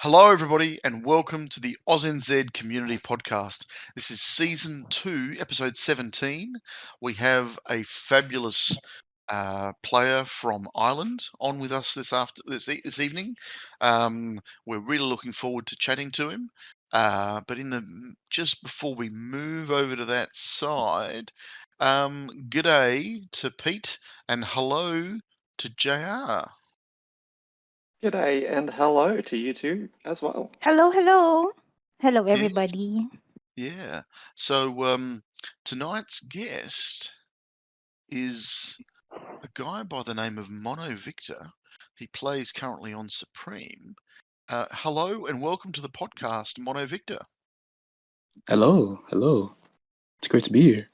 Hello, everybody, and welcome to the AUSNZ Community Podcast. This is Season 2, Episode 17. We have a fabulous player from Ireland on with us this evening. We're really looking forward to chatting to him. But just before we move over to that side, g'day to Pete and hello to JR. G'day and hello to you two as well. Hello, hello. Hello, Yes. everybody. Yeah. So tonight's guest is a guy by the name of MonoVictor. He plays currently on Supreme. Hello and welcome to the podcast, MonoVictor. Hello. It's great to be here.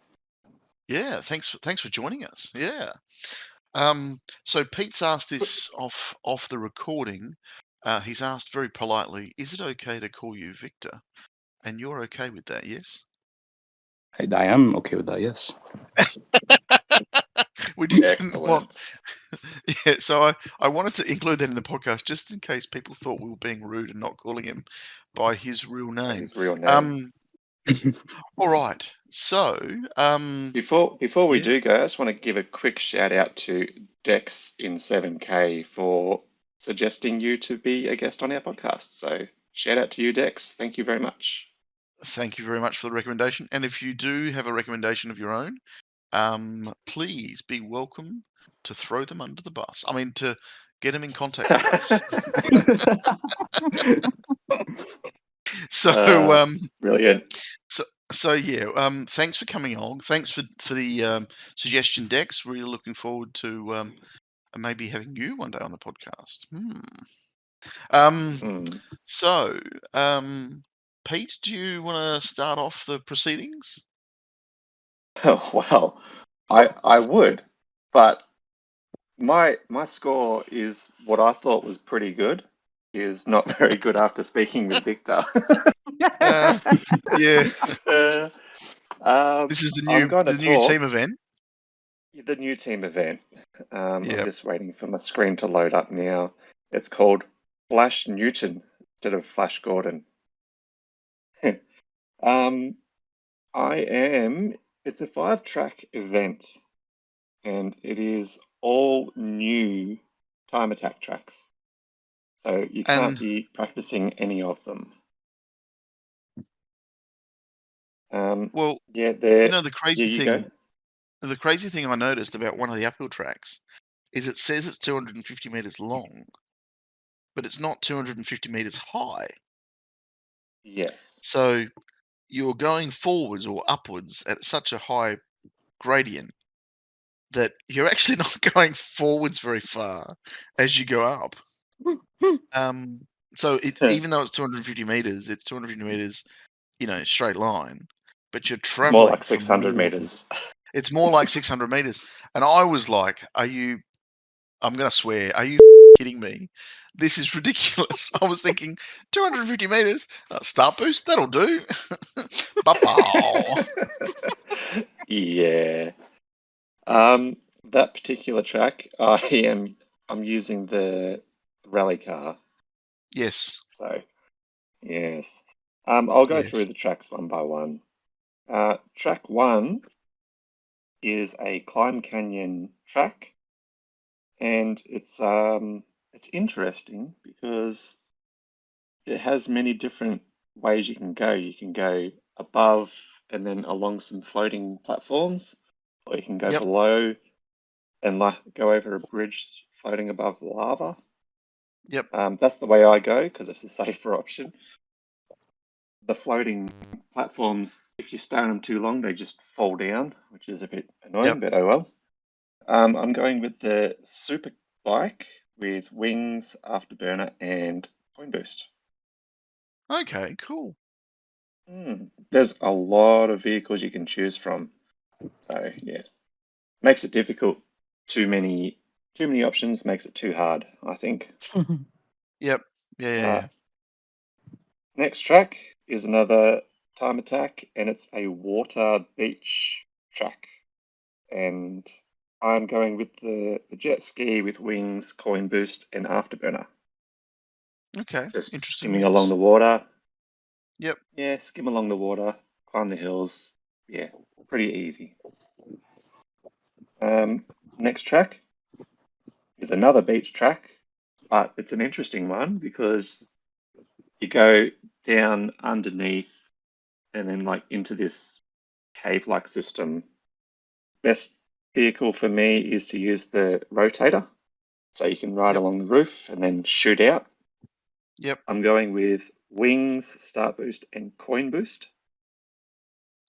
Yeah, thanks for joining us. Yeah. So Pete's asked this off the recording. He's asked very politely, is it okay to call you Victor? And you're okay with that, yes? I am okay with that, yes. We just didn't Excellent. want. Yeah, so I wanted to include that in the podcast just in case people thought we were being rude and not calling him by his real name. His real name. All right. So Before we yeah. do go, I just want to give a quick shout out to Dex in 7K for suggesting you to be a guest on our podcast. So shout out to you, Dex. Thank you very much. Thank you very much for the recommendation. And if you do have a recommendation of your own, please be welcome to throw them under the bus. I mean, to get them in contact with us. So brilliant. So yeah, thanks for coming along. Thanks for the suggestion, Dex. Really looking forward to maybe having you one day on the podcast. So, Pete, do you want to start off the proceedings? Oh, well, I would, but my score is what I thought was pretty good. Is not very good after speaking with Victor. Yeah. This is the new team event. The new team event. I'm just waiting for my screen to load up now. It's called Flash Newton instead of Flash Gordon. It's a 5-track event, and it is all new time attack tracks. So you can't be practicing any of them. Well, yeah, the crazy thing. Go. The crazy thing I noticed about one of the uphill tracks is it says it's 250 meters long, but it's not 250 meters high. Yes. So you're going forwards or upwards at such a high gradient that you're actually not going forwards very far as you go up. So even though it's 250 meters, it's 250 meters, straight line, but you're traveling. It's more like 600 meters. It's more like 600 meters. And I was like, I'm going to swear, are you kidding me? This is ridiculous. I was thinking 250 meters, start boost, that'll do. Yeah. That particular track, I'm using the rally car. Yes. So, yes. I'll go through the tracks one by one. Track 1 is a climb canyon track, and it's interesting because it has many different ways you can go. You can go above and then along some floating platforms, or you can go below and go over a bridge floating above lava. Yep. That's the way I go because it's the safer option. The floating platforms, if you stay on them too long, they just fall down, which is a bit annoying, but oh well. I'm going with the super bike with wings, afterburner, and coin boost. Okay, cool. There's a lot of vehicles you can choose from. So yeah, makes it difficult. Too many options makes it too hard, I think. Yep. Yeah. Next track is another time attack, and it's a water beach track. And I'm going with the jet ski with wings, coin boost, and afterburner. Okay. Just Interesting skimming mix. along the water. Yep. Yeah, skim along the water, climb the hills. Yeah, pretty easy. Next track is another beach track, but it's an interesting one because you go down underneath and then like into this cave-like system. Best vehicle for me is to use the rotator, so you can ride Yep. along the roof and then shoot out. Yep. I'm going with wings, start boost, and coin boost.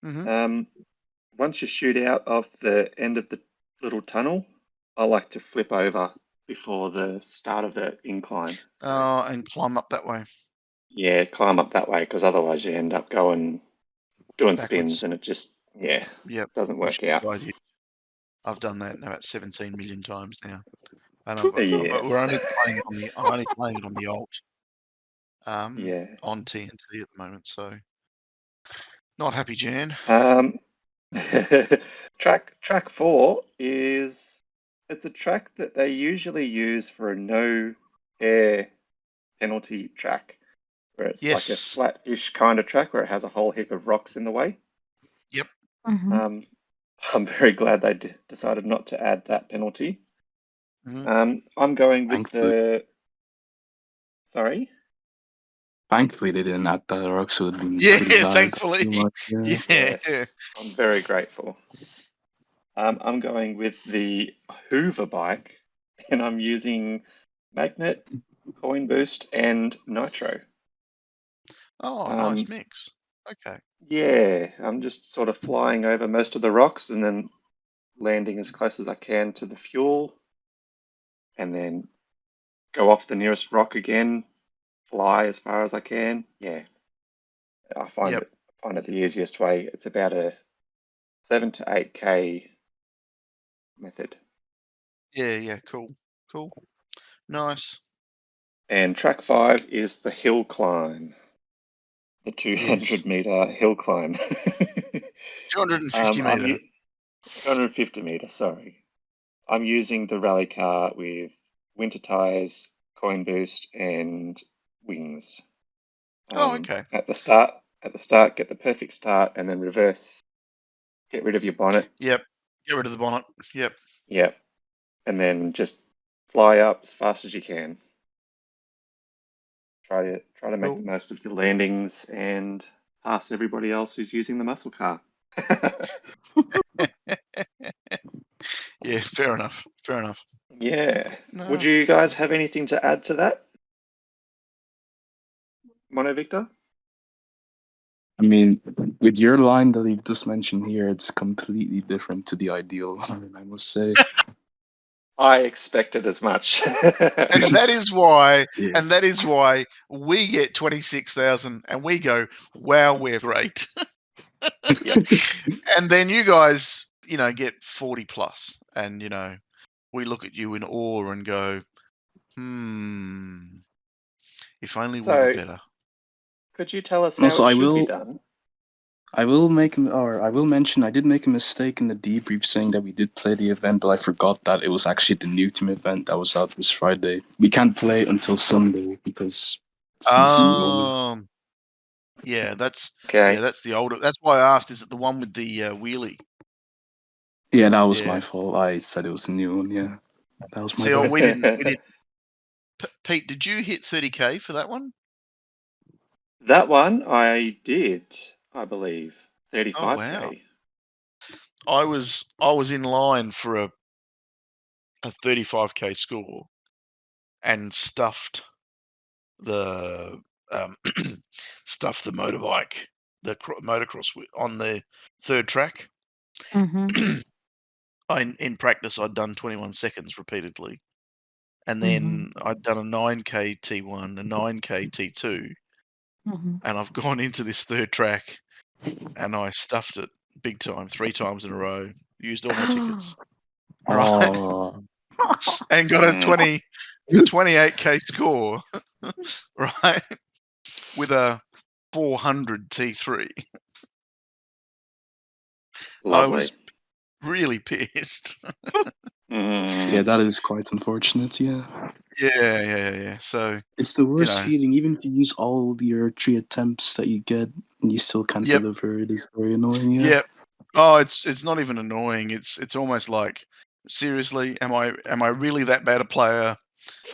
Mm-hmm. Once you shoot out of the end of the little tunnel, I like to flip over before the start of the incline. So And climb up that way. yeah, climb up that way because otherwise you end up doing Backwards. spins and it just Yep. doesn't Which work out. is idea. I've done that about 17 million times now, and but we're only playing it on the. I'm only playing it on the alt. On TNT at the moment, so not happy, Jan. Track 4 is it's a track that they usually use for a no air penalty track, where it's like a Yes. flat-ish kind of track where it has a whole heap of rocks in the way. Yep. Mhm. I'm very glad they decided not to add that penalty. Mhm. I'm going with Thankfully, the. Sorry. thankfully they didn't add that, or else it would have been Yeah, pretty hard. thankfully. Too much, yeah. Yeah. Yes, I'm very grateful. I'm going with the Hoover bike, and I'm using magnet, coin boost, and nitro. Oh, nice mix. Okay. Yeah, I'm just sort of flying over most of the rocks and then landing as close as I can to the fuel, and then go off the nearest rock again, fly as far as I can. Yeah, I find Yep. it the easiest way. It's about a 7 to 8K method. Yeah. Cool. Nice. And track 5 is the hill climb, the Yes. 200-meter hill climb. 250 meter. 250 meter, sorry. I'm using the rally car with winter tires, coin boost, and wings. Okay. At the start, get the perfect start, and then reverse. Get rid of your bonnet. Yep. Get rid of the bonnet. Yep. Yep, and then just fly up as fast as you can. Try to make the Cool. most of your landings and pass everybody else who's using the muscle car. Yeah. Fair enough. Yeah. No. Would you guys have anything to add to that, MonoVictor? I mean, with your line that you've just mentioned here, it's completely different to the ideal line, I must say. I expected as much. And that is why. Yeah. And that is why we get 26,000, and we go, "Wow, we're great." And then you guys, get 40 plus, and we look at you in awe and go, if only we were So, better. could you tell us how Also, it should be done? I will mention I did make a mistake in the debrief saying that we did play the event, but I forgot that it was actually the new team event that was out this Friday. We can't play until Sunday because it's CC only. Yeah, that's Okay. that's the older. That's why I asked. Is it the one with the wheelie? Yeah, that was Yeah. my fault. I said it was a new one. Yeah, that was my See, bad. we didn't. Pete, did you hit 30K for that one? That one I did, I believe. Oh wow! 35K. I was in line for a 35K score and stuffed the stuffed the motorbike, the motocross on the third track. Mhm. In practice, I'd done 21 seconds repeatedly, and Mhm. then I'd done a 9K T1, a 9K T2, Mhm. and I've gone into this third track, and I stuffed it big time, 3 times in a row, used all my tickets, right, Oh, and got a Mm, 28K score, right, with a 400 T3. I lovely. was really pissed. Yeah, that is quite unfortunate, yeah. Yeah. So, It's the worst know. feeling, even if you use all your 3 attempts that you get, and you still can't Yep. deliver. It is very annoying, yeah. Yep. Oh, it's not even annoying. It's almost like, seriously, am I really that bad a player?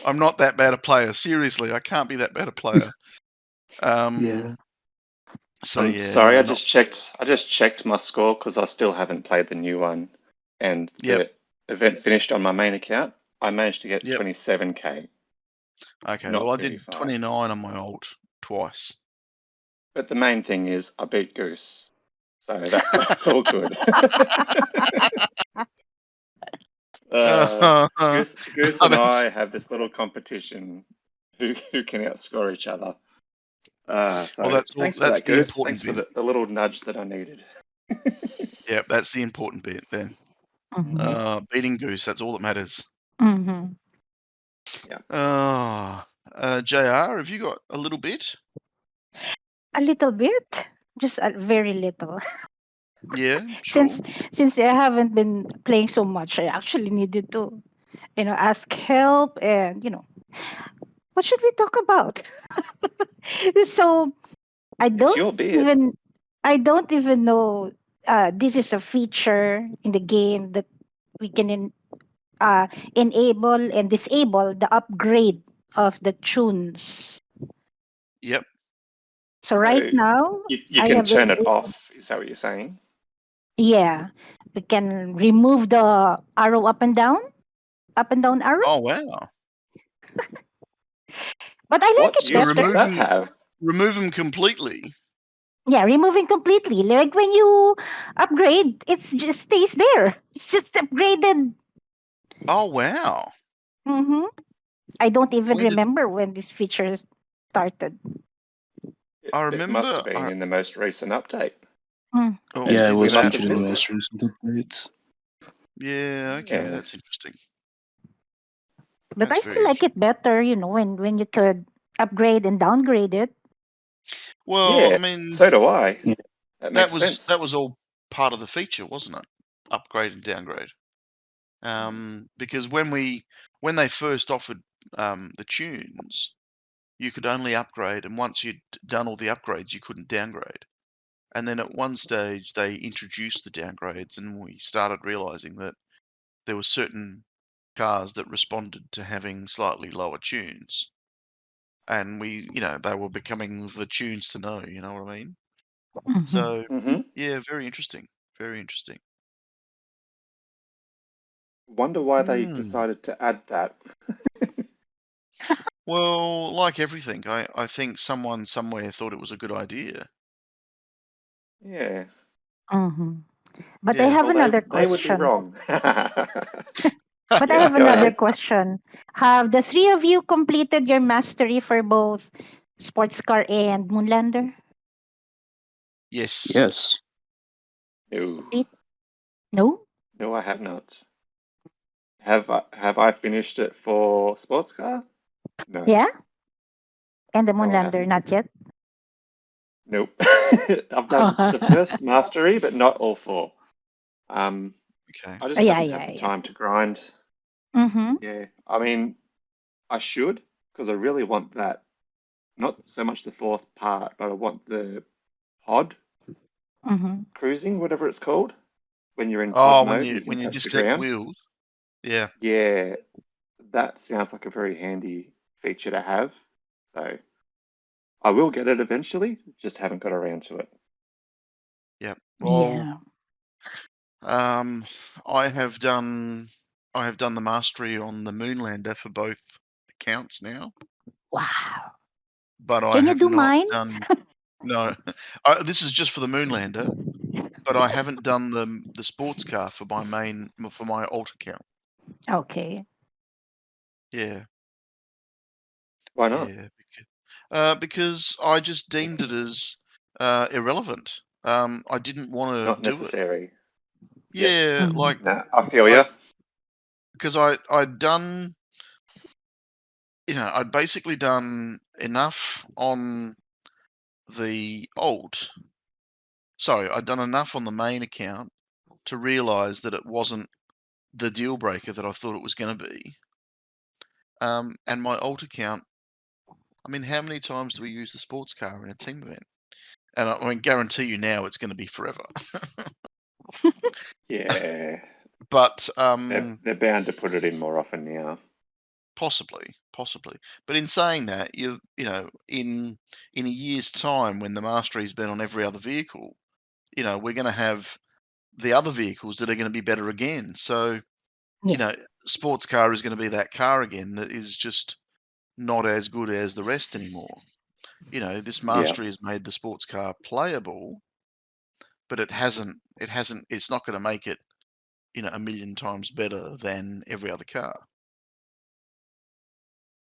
I'm not that bad a player. Seriously, I can't be that bad a player. Yeah. So I'm yeah, sorry, no, I just checked my score because I still haven't played the new one, and Yep. the event finished on my main account. I managed to get Yep. 27k. Okay, Not well, I did 35. 29 on my old twice. But the main thing is I beat Goose, so that's all good. Goose and I have this little competition who can outscore each other. So Well, thanks for that's that, the Goose. important Thanks for bit. the little nudge that I needed. Yep, that's the important bit then. Beating Goose, that's all that matters. Yeah. JR, have you got a little bit? A little bit, just a very little. Yeah, sure. Since I haven't been playing so much, I actually needed to, ask help, and what should we talk about? So I It's your beard. I don't even know. This is a feature in the game that we can enable and disable the upgrade of the tunes. Yep. So right now, You I can have turn it enabled. off. Is that what you're saying? Yeah, we can remove the arrow up and down arrow. Oh, wow. But I like What it use better. would that have? Remove them completely. Yeah, removing completely. Like when you upgrade, it just stays there. It's just upgraded. Oh, wow. hmm I don't even When did remember when this feature started. I It must have remember? been in the most recent update. Mm. Oh, And Yeah, it we was must featured have in the missed most it. recent update. Yeah, okay, Yeah. that's interesting. But That's I very still like it better, when you could upgrade and downgrade it. Well, Yeah, I mean, so do I. Yeah. That that makes sense. was all part of the feature, wasn't it? Upgrade and downgrade. Because when they first offered the tunes, you could only upgrade, and once you'd done all the upgrades, you couldn't downgrade. And then at one stage, they introduced the downgrades, and we started realizing that there were certain cars that responded to having slightly lower tunes, and they were becoming the tunes to know. You know what I mean? Mhm. So Mm-hmm. yeah, very interesting. Very interesting. Wonder why they decided to add that. Well, like everything, I think someone somewhere thought it was a good idea. Yeah. Mhm. But I Yeah. have Well, another they would be question. wrong. But I Yeah, have go another ahead. question. Have the three of you completed your mastery for both sports car and Moonlander? Yes. Yes. No. Complete? No? No, I have not. Have I finished it for sports car? No. Yeah? And the No, I Moonlander, haven't. not yet? Nope. I've done the first mastery, but not all four. Okay. I just Yeah, haven't had yeah, the yeah. time to grind. Mm-hmm. Yeah. I mean, I should, because I really want that. Not so much the fourth part, but I want the pod Mm-hmm. cruising, whatever it's called, when you're in pod Oh, mode and you when can you touch the disconnect the ground. wheels. Yeah. Yeah, that sounds like a very handy feature to have. So I will get it eventually, just haven't got around to it. Yeah. Well, Yeah. I have done the mastery on the Moonlander for both accounts now, Wow. but I Can you have do not mine? done. No, this is just for the Moonlander, but I haven't done the sports car for my alt account. Okay. Why Yeah, not? yeah, because I just deemed it as irrelevant. I didn't want Not to do it. necessary. Yep. Yeah, Mhm. like Nah, I feel you. because I'd done, I'd basically done enough on the alt. Sorry, I'd done enough on the main account to realise that it wasn't the deal breaker that I thought it was going to be. And my alt account, I mean, how many times do we use the sports car in a team event? And I mean, guarantee you now it's going to be forever. Yeah. But They're bound to put it in more often now. possibly. But in saying that, you know, in a year's time, when the Mastery's been on every other vehicle, you know, we're going to have the other vehicles that are going to be better again. So, you know, sports car is going to be that car again that is just not as good as the rest anymore. You know, this Mastery has made the sports car playable, but it's not going to make it, you know, a million times better than every other car.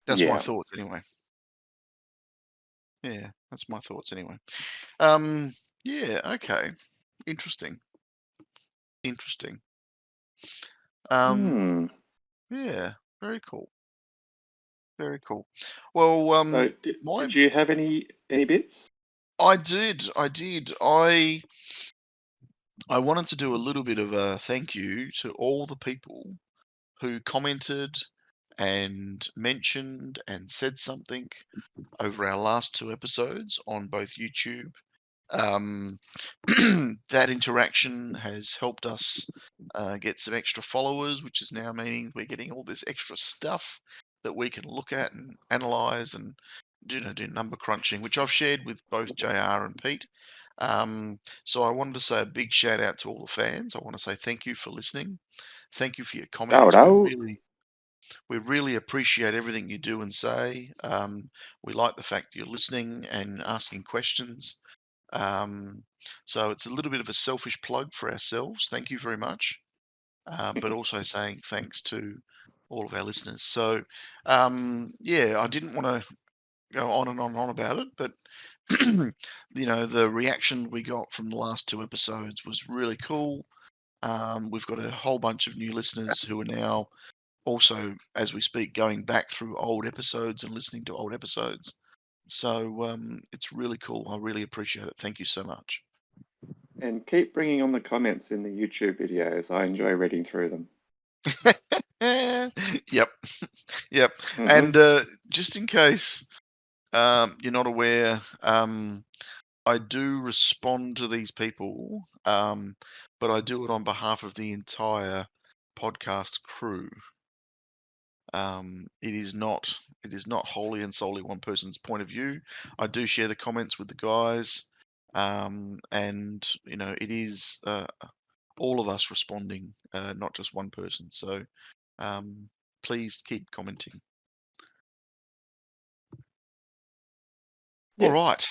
That's my thoughts anyway. Yeah, that's my thoughts anyway. Yeah, okay. Interesting. Yeah, very cool. Well, So did you have any bits? I did. I wanted to do a little bit of a thank you to all the people who commented and mentioned and said something over our last 2 episodes on both YouTube. That interaction has helped us get some extra followers, which is now meaning we're getting all this extra stuff that we can look at and analyze and do number crunching, which I've shared with both JR and Pete. So I wanted to say a big shout out to all the fans. I want to say thank you for listening. Thank you for your comments. We really appreciate everything you do and say. We like the fact that you're listening and asking questions. So it's a little bit of a selfish plug for ourselves. Thank you very much. But also saying thanks to all of our listeners. So, yeah, I didn't want to go on and on about it, but you know, the reaction we got from the last 2 episodes was really cool. We've got a whole bunch of new listeners who are now also, as we speak, going back through old episodes and listening to old episodes. So it's really cool. I really appreciate it. Thank you so much. And keep bringing on the comments in the YouTube videos. I enjoy reading through them. Yep. And just in case you're not aware, I do respond to these people, but I do it on behalf of the entire podcast crew. It is not wholly and solely one person's point of view. I do share the comments with the guys, and you know, it is all of us responding, not just one person. So please keep commenting. All right.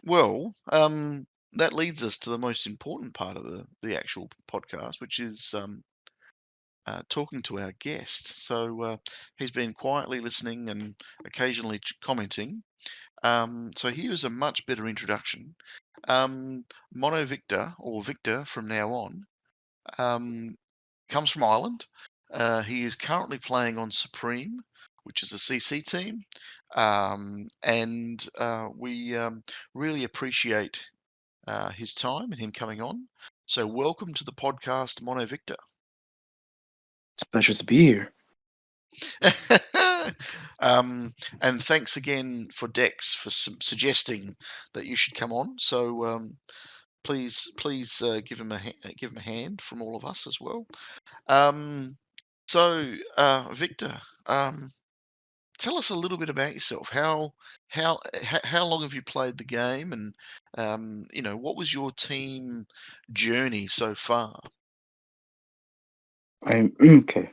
Well, that leads us to the most important part of the actual podcast, which is talking to our guest. So he's been quietly listening and occasionally commenting. So here's a much better introduction. MonoVictor, or Victor from now on, comes from Ireland. He is currently playing on Supreme, which is a CC team. And we really appreciate his time and him coming on. So welcome to the podcast, MonoVictor. It's a pleasure to be here. And thanks again for Dex for suggesting that you should come on. So please give him a hand from all of us as well. So Victor, tell us a little bit about yourself. How long have you played the game, and you know, what was your team journey so far? I'm okay.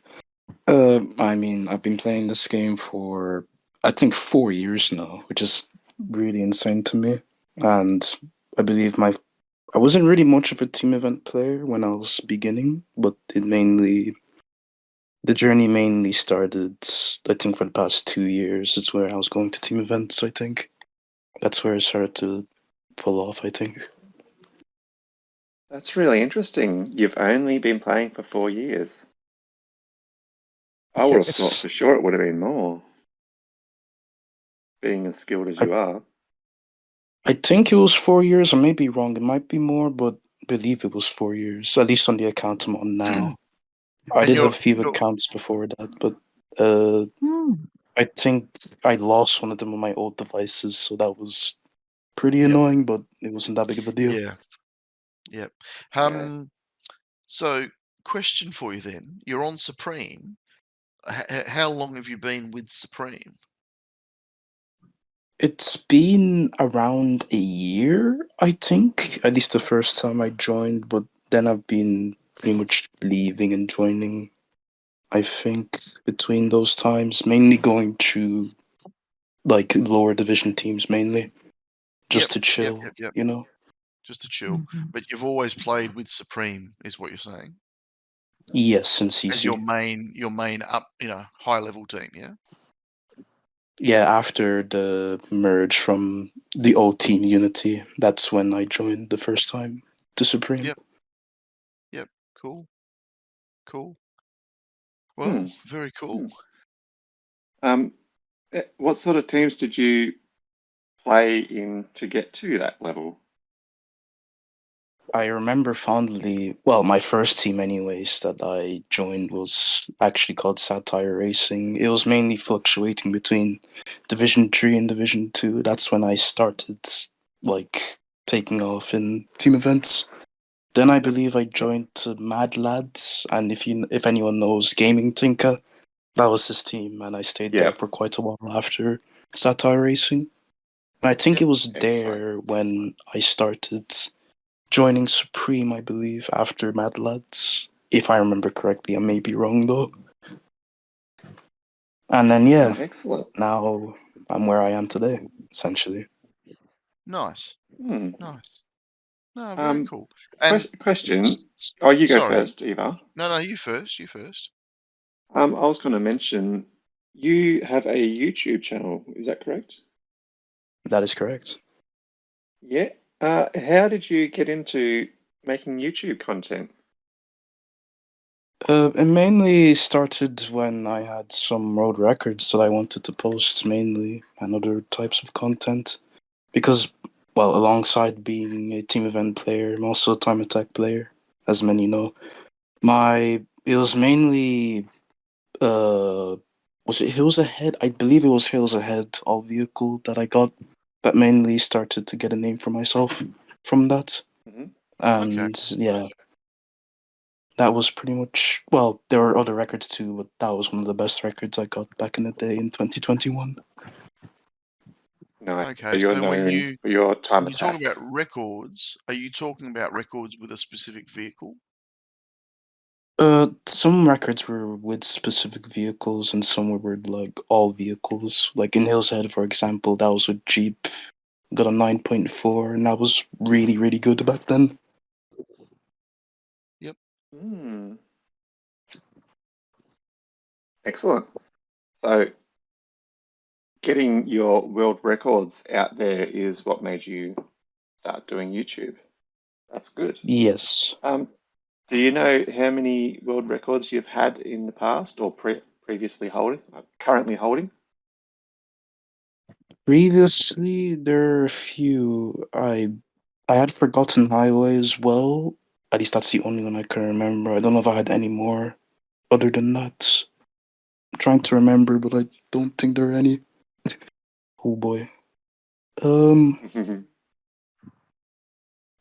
I mean, I've been playing this game for I think 4 years now, which is really insane to me. And I believe I wasn't really much of a team event player when I was beginning, but the journey mainly started, I think, for the past 2 years. It's where I was going to team events, I think. That's where I started to pull off, I think. That's really interesting. You've only been playing for 4 years. I would have thought for sure it would have been more, being as skilled as you are. I think it was 4 years. I may be wrong. It might be more, but I believe it was 4 years, at least on the account I'm on now. I And did you're, have a few you're accounts before that, but Hmm. I think I lost one of them on my old devices, so that was pretty Yep. annoying, but it wasn't that big of a deal. yeah, yep. Yeah. So, question for you then: you're on Supreme. How long have you been with Supreme? It's been around a year, I think, at least the first time I joined, but then I've been pretty much leaving and joining, I think, between those times, mainly going to like lower division teams mainly, just Yep, to yep, chill, yep, yep. you know? Just to chill. Mhm. But you've always played with Supreme, is what you're saying, Yes, and as your CC. main up, high level team. Yeah. Yeah, after the merge from the old Team Unity, that's when I joined the first time to Supreme. Yep. Yep. Cool. Cool. Well, Hmm. very cool. What sort of teams did you play in to get to that level? I remember fondly, well, my first team, anyways, that I joined was actually called Satire Racing. It was mainly fluctuating between Division 3 and Division 2. That's when I started, like, taking off in team events. Then I believe I joined Mad Lads, and if anyone knows Gaming Tinker, that was his team, and I stayed there Yeah. for quite a while after Satire Racing. And I think Yep. it was Excellent. there when I started joining Supreme, I believe, after Mad Lads. If I remember correctly, I may be wrong though. And then yeah, Excellent. now I'm where I am today, essentially. Nice. Hmm. Nice. No, very cool. And Question. Oh, you go sorry. first, Eva. No, you first. You first. I was going to mention you have a YouTube channel. Is that correct? That is correct. Yeah. How did you get into making YouTube content? It mainly started when I had some road records that I wanted to post mainly and other types of content. Because, well, alongside being a team event player, I'm also a time attack player, as many know. It was mainly was it Hills Ahead? I believe it was Hills Ahead, all vehicle that I got that mainly started to get a name for myself from that. Hmm. Okay. And yeah, that was pretty much, well, there were other records too, but that was one of the best records I got back in the day in 2021. No, Okay. you're So when known you for your time when you talk attack. about records, are you talking about records with a specific vehicle? Some records were with specific vehicles and some were with like all vehicles. Like in Hills Head, for example, that was with Jeep. Got a 9.4 and that was really, really good back then. Yep. Hmm. Excellent. So, getting your world records out there is what made you start doing YouTube. That's good. Yes. Do you know how many world records you've had in the past or previously holding, currently holding? Previously, there are a few. I had Forgotten Highway as well. At least that's the only one I can remember. I don't know if I had any more other than that. I'm trying to remember, but I don't think there are any. Oh boy. Hmm.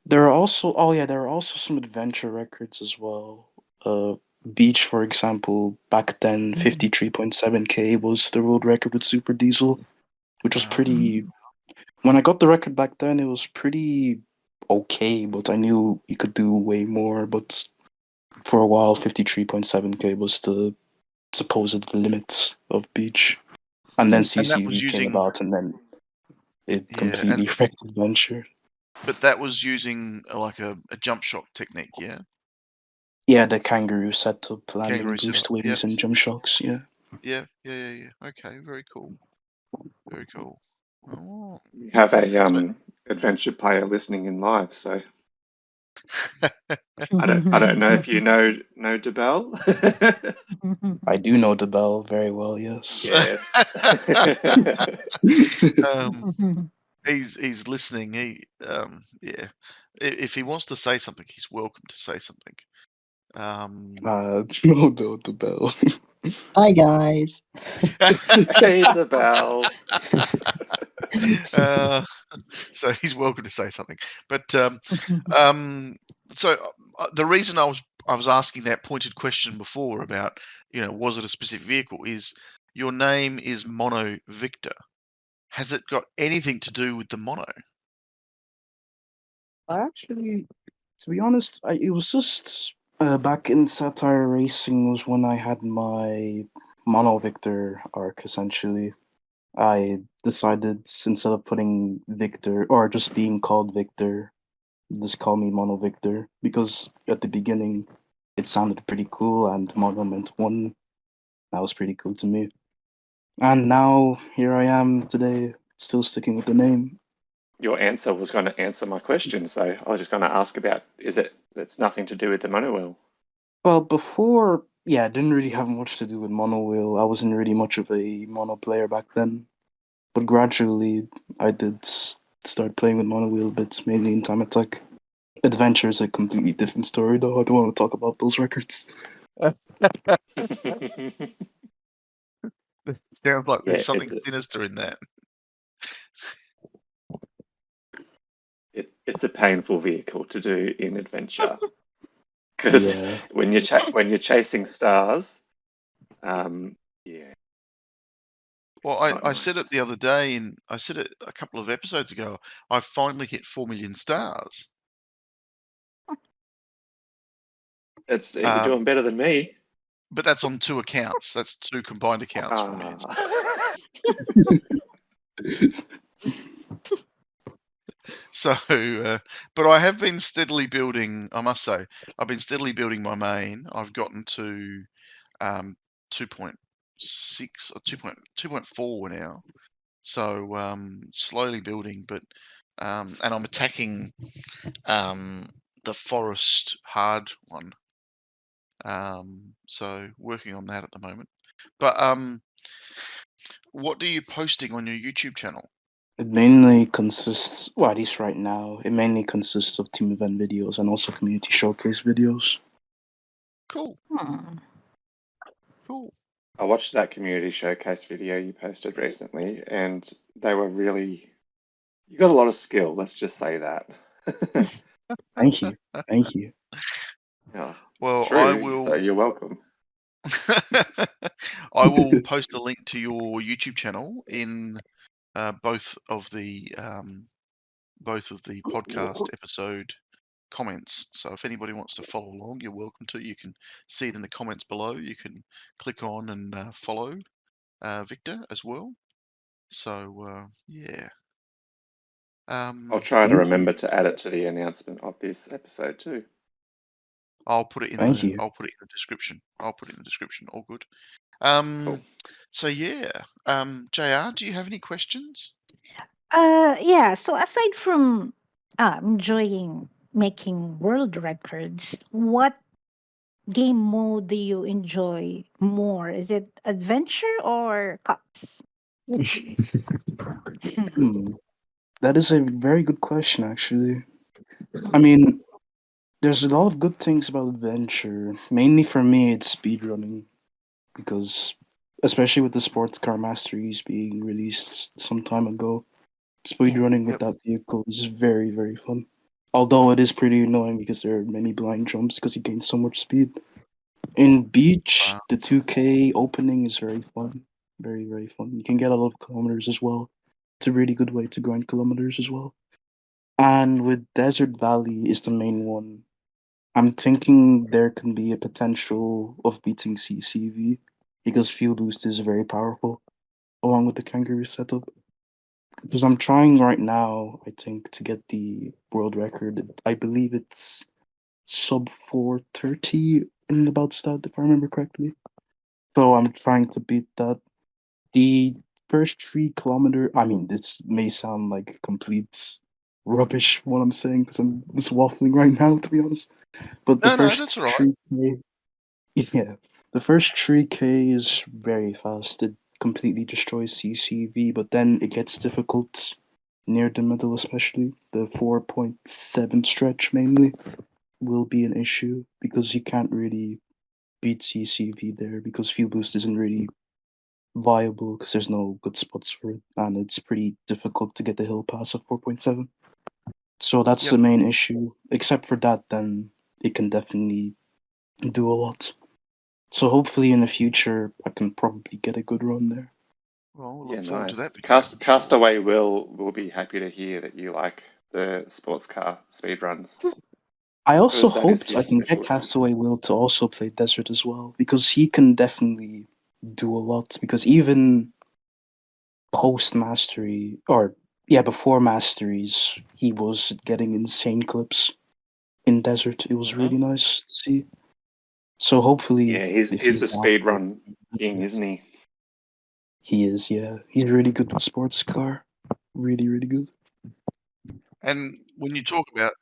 There are also there are also some adventure records as well. Beach, for example, back then Mhm. 53.7K was the world record with Super Diesel, which was pretty. Mhm. When I got the record back then, it was pretty okay, but I knew you could do way more. But for a while, 53.7K was the supposed limit of Beach. And then And that was CCV came using about, and then it and completely wrecked Adventure. but that was using like a jump shot technique, yeah? Yeah, the kangaroo setup, landing Kangaroo setup. boost Yep. wings and jump shocks, yeah. Yeah. Okay, very cool. Very cool. Oh. You have a So adventure player listening in live, so I don't know if you know DeBell. I do know the bell very well, yes. Yes. um he's listening. Yeah. If he wants to say something, he's welcome to say something. No, the bell. Hi guys. Hey, Isabel. So he's welcome to say something. But so the reason I was asking that pointed question before about, was it a specific vehicle, is your name is MonoVictor. Has it got anything to do with the mono? I actually, to be honest, it was just back in Satire Racing was when I had my MonoVictor arc, essentially. I decided, instead of putting Victor, or just being called Victor, just call me MonoVictor, because at the beginning it sounded pretty cool, and Mono meant one. That was pretty cool to me. And now, here I am today, still sticking with the name. Your answer was going to answer my question, so I was just going to ask about, it's nothing to do with the mono wheel? Well, before, yeah, it didn't really have much to do with Mono Wheel. I wasn't really much of a Mono player back then. But gradually, I did start playing with Mono Wheel bits, mainly in Time Attack. Adventure is a completely different story, though. I don't want to talk about those records. Sounds like Yeah, there's something sinister in that. It's a painful vehicle to do in adventure, because when you're chasing stars, yeah. Well, I said it nice. the other day, and I said it a couple of episodes ago. I finally hit 4 million stars. You're doing better than me. But that's on 2 accounts. That's 2 combined accounts. 4 million stars. So, but I have been steadily building. I must say, I've been steadily building my main. I've gotten to 2.6 or 2.4 now. So slowly building, but and I'm attacking the forest hard one. So working on that at the moment. But what are you posting on your YouTube channel? It mainly consists, well, at least right now, it mainly consists of team event videos and also community showcase videos. Cool. Cool. I watched that community showcase video you posted recently, and they were really. You got a lot of skill. Let's just say that. Thank you. Thank you. Yeah, well, it's true. I will. So you're welcome. I will post a link to your YouTube channel in both of the podcast episode comments. So if anybody wants to follow along, you're welcome to. You can see it in the comments below. You can click on and follow Victor as well. So yeah. I'll try to remember to add it to the announcement of this episode too. I'll put it in I'll put it in the description. I'll put it in the description. All good. Cool. So yeah. JR, do you have any questions? Yeah. So aside from enjoying making world records, what game mode do you enjoy more? Is it adventure or cups? That is a very good question, actually. I mean, there's a lot of good things about adventure. Mainly for me, it's speedrunning. Because, especially with the Sports Car Masteries being released some time ago, speedrunning with that vehicle is very, very fun. Although it is pretty annoying because there are many blind jumps because you gain so much speed. In Beach, the 2K opening is very fun. Very, very fun. You can get a lot of kilometers as well. It's a really good way to grind kilometers as well. And with Desert Valley is the main one. I'm thinking there can be a potential of beating CCV because Field Boost is very powerful, along with the Kangaroo setup. Because I'm trying right now, I think, to get the world record. I believe it's sub 430 in about stat, if I remember correctly. So I'm trying to beat that. The first 3 kilometer, I mean, this may sound like complete rubbish what I'm saying because I'm just waffling right now, to be honest. But the first that's all right. 3K, yeah, the first 3K is very fast. It completely destroys CCV, but then it gets difficult near the middle, especially the 4.7 stretch mainly. will be an issue because you can't really beat CCV there because Fuel Boost isn't really viable because there's no good spots for it, and it's pretty difficult to get the hill pass at 4.7. So that's Yep. the main issue. Except for that, then it can definitely do a lot. So hopefully in the future, I can probably get a good run there. Well, we'll Yeah, look forward nice. to that. Because I'm sure. Castaway will be happy to hear that you like the sports car speed runs. I also Because that is hoped I his can get specialty. Castaway Will to also play Desert as well, because he can definitely do a lot. Because even post mastery, or yeah, before masteries, he was getting insane clips in Desert. It was really nice to see. So hopefully, Yeah, he's if the speed run king, isn't he? He is, yeah. He's really good with sports car. Really, really good. And when you talk about,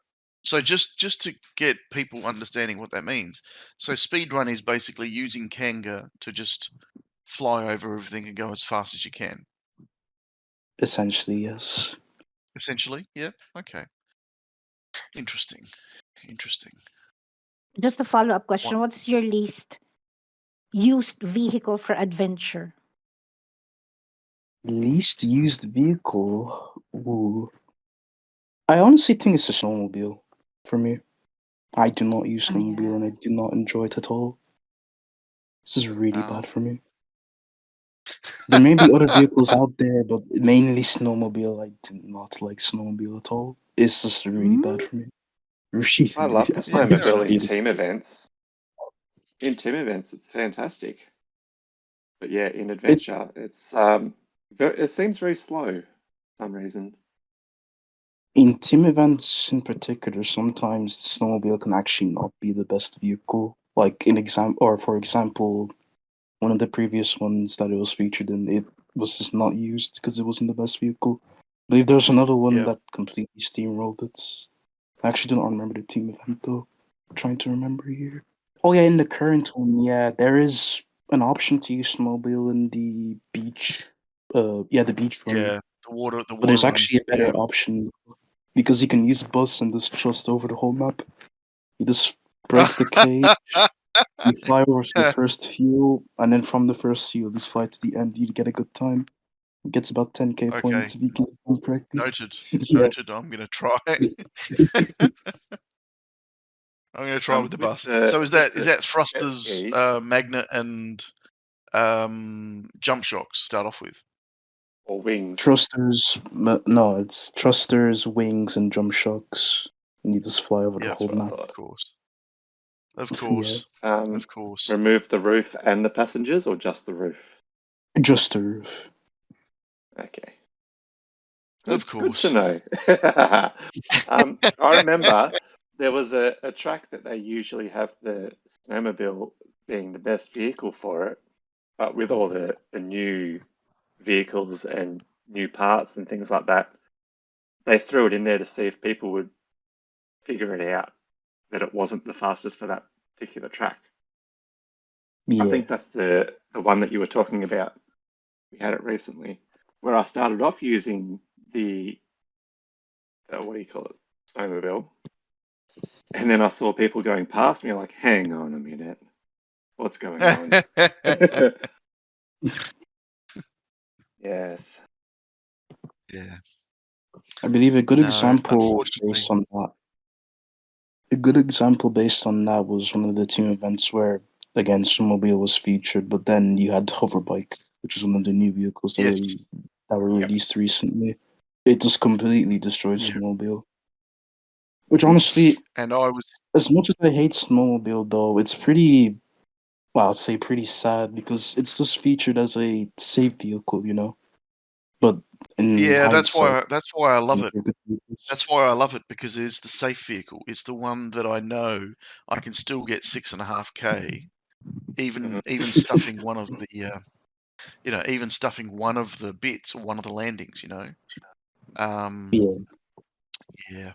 so just to get people understanding what that means, so speedrun is basically using Kanga to just fly over everything and go as fast as you can. Essentially, yes. Essentially, yeah. Okay. Interesting. Just a follow-up question. What's your least used vehicle for adventure? Least used vehicle? Ooh. I honestly think it's a snowmobile for me. I do not use snowmobile and I do not enjoy it at all. This is really bad for me. There may be other vehicles out there, but mainly snowmobile. I do not like snowmobile at all. It's just really bad for me. Really, I love the Yeah, fair snowmobile in enough. team events. In team events, it's fantastic. But yeah, in adventure, it seems very slow for some reason. In team events in particular, sometimes the snowmobile can actually not be the best vehicle. Like for example, one of the previous ones that it was featured in, it was just not used because it wasn't the best vehicle. I believe there was another one that completely steamrolled it. I actually don't remember the team event though. I'm trying to remember here. Oh yeah, in the current one, yeah, there is an option to use snowmobile in the beach. The beach run. Yeah, the water. But there's Run. actually a better option because you can use bus and just trust over the whole map. You just break the cage, you fly over to the first fuel, and then from the first fuel, just fly to the end. You get a good time. It gets about 10k points if you get it correctly. Noted. Yeah. Noted. I'm going to try. I'm going to try with the bus. So is that thrusters, magnet, and jump shocks to start off with? Or wings? Thrusters. No, it's thrusters, wings, and jump shocks. And you just fly over the whole map. Of course. Of course. Of course. Remove the roof and the passengers, or just the roof? Just the roof. Okay. Of course. Good to know. I remember there was a track that they usually have the snowmobile being the best vehicle for it, but with all the new vehicles and new parts and things like that, they threw it in there to see if people would figure it out that it wasn't the fastest for that particular track. Yeah. I think that's the one that you were talking about. We had it recently, where I started off using the what do you call it, snowmobile, and then I saw people going past me like, hang on a minute, what's going on? Yes. Yeah. I believe a good example based on that. A good example based on that was one of the team events where, again, snowmobile was featured, but then you had hoverbike, which is one of the new vehicles that were released recently. It just completely destroyed snowmobile. Which honestly, and I was, as much as I hate snowmobile, though, it's pretty, well, I'd say pretty sad because it's just featured as a safe vehicle, you know. But in hindsight, that's why I love it. That's why I love it, because it's the safe vehicle. It's the one that I know I can still get 6.5k, even stuffing one of the, even stuffing one of the bits or one of the landings. You know. Yeah.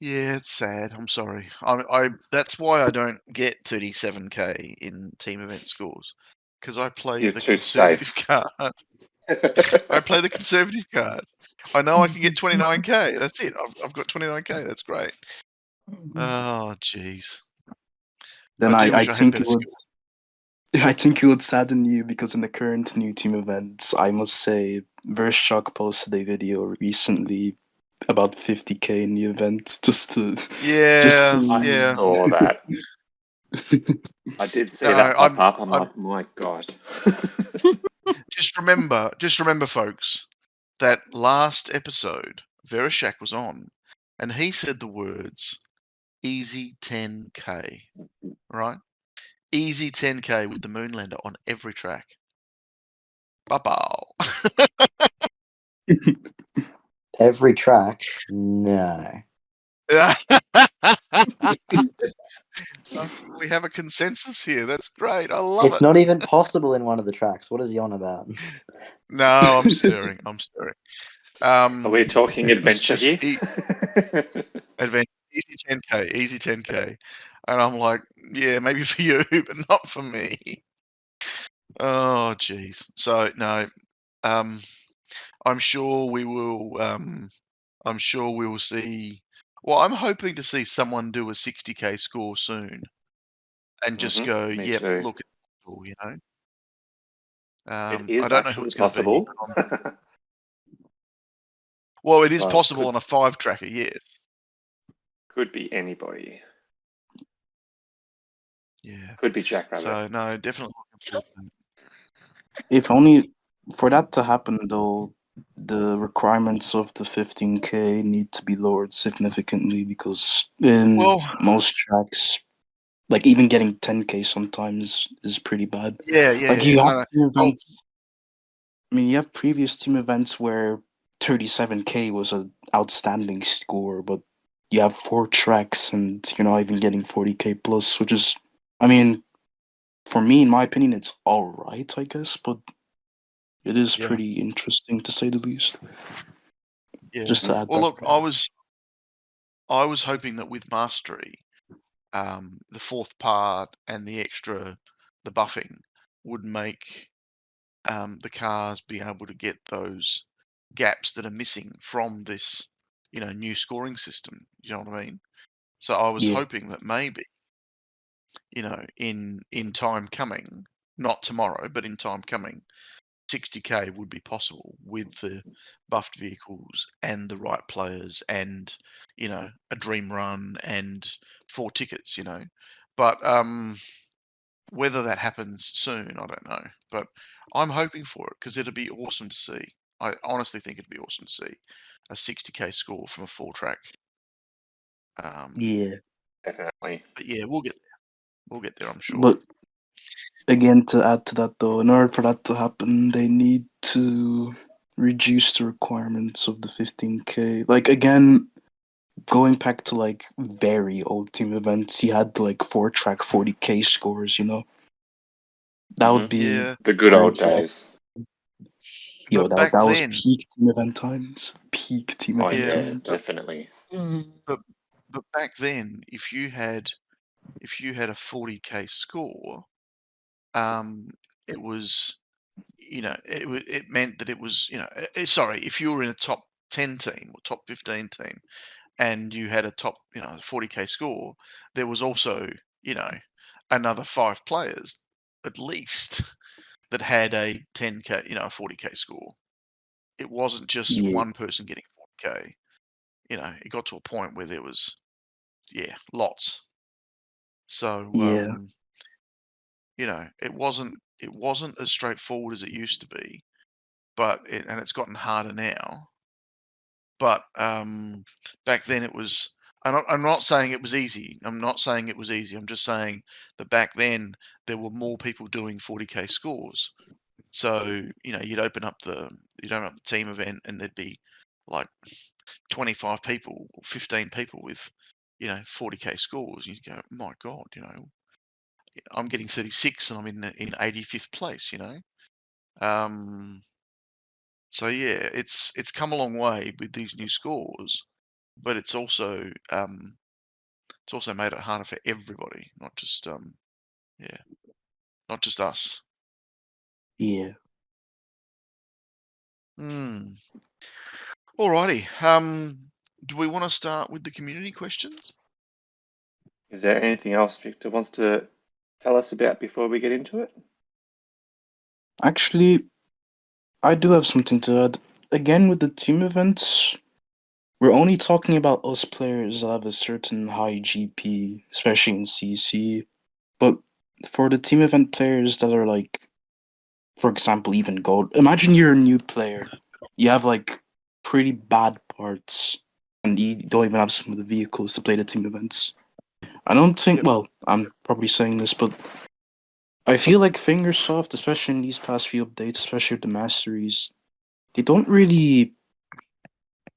Yeah, it's sad. I'm sorry. I that's why I don't get 37k in team event scores, because I play the conservative card. I play the conservative card. I know I can get 29k. That's it. I've got 29k. That's great. Oh, jeez. Then I do I wish I had think better it would. skills. I think it would sadden you because in the current new team events, I must say, Vershak posted a video recently about 50k in the event just to Yeah, I yeah. saw that. I did see No, that pop I'm up. I'm like, my God. just remember, folks, that last episode, Vereshak was on, and he said the words "easy 10k," right? Easy 10k with the Moonlander on every track. Ba-bow. Every track? No. We have a consensus here. That's great. I love It's it. not even possible in one of the tracks. What is he on about? No, I'm stirring. I'm stirring. Are we talking it was adventure just here? adventure, easy 10k, easy 10k, and I'm like, yeah, maybe for you, but not for me. Oh, jeez. So no, um, I'm sure we will. I'm sure we will see. Well, I'm hoping to see someone do a 60k score soon, and just go, Me yep, too. look, it's possible, you know. It I is don't know who actually it's going to be. possible. Well, it is Well, possible on a 5-tracker, yes. Could be anybody. Yeah. Could be Jackrabbit. So no, definitely looking forward to it. If only for that to happen, though, the requirements of the 15k need to be lowered significantly because in Well, most tracks, like even getting 10k sometimes is pretty bad. yeah, Like you have no. team Oh, events. I mean, you have previous team events where 37k was an outstanding score, but you have 4 tracks and you're not even getting 40k plus, which is, I mean, for me, in my opinion, it's all right, I guess, but it is yeah, pretty interesting to say the least. yeah. Just to add Well, that. look, I was hoping that with Mastery, the fourth part and the extra, the buffing would make the cars be able to get those gaps that are missing from this, new scoring system. You know what I mean? So I was Yeah, hoping that maybe, in time coming, not tomorrow, but in time coming, 60k would be possible with the buffed vehicles and the right players and a dream run and 4 tickets. But whether that happens soon, I don't know. But I'm hoping for it because it'd be awesome to see. I honestly think it'd be awesome to see a 60k score from a 4-track. yeah. Definitely. But yeah, we'll get there. We'll get there, I'm sure. But again, to add to that, though, in order for that to happen, they need to reduce the requirements of the 15k. Like, again, going back to like very old team events, you had like 4-track 40k scores, That would be Yeah, The good old days. but that back was then, peak team event times. Peak team Oh, event yeah, yeah, times. definitely. but back then, if you had a 40k score, it was, it meant that it was, sorry, if you were in a top 10 team or top 15 team and you had a top, 40k score, there was also, another 5 players at least that had a 10k, a 40k score. It wasn't just Yeah, one person getting 40k. It got to a point where there was, lots. So, yeah, it wasn't as straightforward as it used to be, but it's gotten harder now. But back then it was. I'm not saying it was easy. I'm not saying it was easy. I'm just saying that back then there were more people doing 40k scores. So you'd open up the team event and there'd be like 25 people or 15 people with 40k scores. You go, my God, I'm getting 36 and I'm in 85th place. Um, so yeah, it's come a long way with these new scores, but it's also made it harder for everybody, not just yeah, not just us. yeah. Hmm. Alrighty. Do we want to start with the community questions? Is there anything else Victor wants to tell us about before we get into it? Actually, I do have something to add. Again, with the team events, we're only talking about us players that have a certain high GP, especially in CC. But for the team event players that are like, for example, even gold, imagine you're a new player. You have like pretty bad parts, and you don't even have some of the vehicles to play the team events. I don't think, well, I'm probably saying this, but I feel like Fingersoft, especially in these past few updates, especially with the Masteries, they don't really.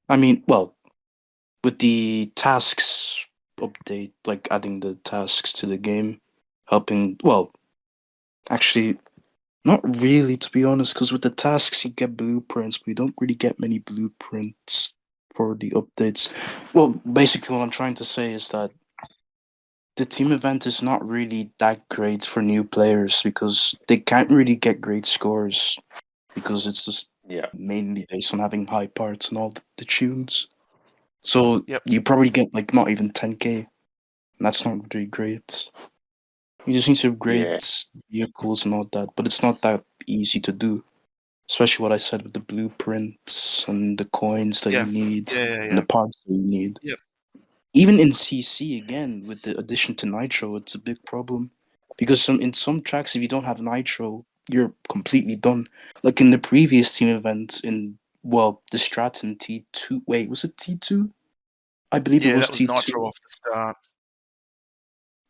I mean, well, with the tasks update, like adding the tasks to the game, helping. Well, actually, not really, to be honest, because with the tasks you get blueprints, but you don't really get many blueprints for the updates. Well, basically, what I'm trying to say is that the team event is not really that great for new players because they can't really get great scores because it's just mainly based on having high parts and all the tunes. So you probably get like not even 10k, and that's not really great. You just need to upgrade vehicles and all that, but it's not that easy to do. Especially what I said with the blueprints and the coins that you need and the parts that you need. Yep. Even in CC again, with the addition to Nitro, it's a big problem. Because in some tracks, if you don't have Nitro, you're completely done. Like in the previous team event in the Stratton T2. Wait, was it T2? I believe it was that was T2. Nitro off the start.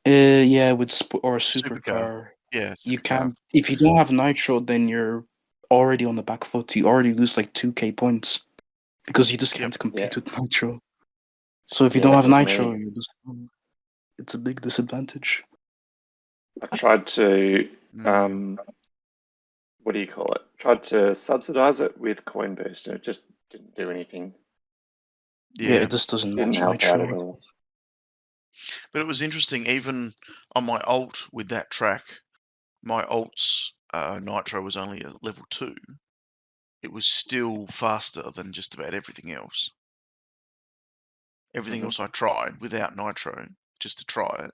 Yeah, with or a supercar. Yeah, You supercar. can't. If you don't have Nitro, then you're already on the back foot. You already lose like 2k points because you just can't compete with Nitro. So if you don't have Nitro, you're just, it's a big disadvantage. I tried to what do you call it? Tried to subsidize it with Coin Boost, and it just didn't do anything. Yeah, it just doesn't Didn't help out at all. But it was interesting, even on my alt with that track, my alt's Nitro was only a level 2. It was still faster than just about everything else. Everything else I tried without Nitro, just to try it,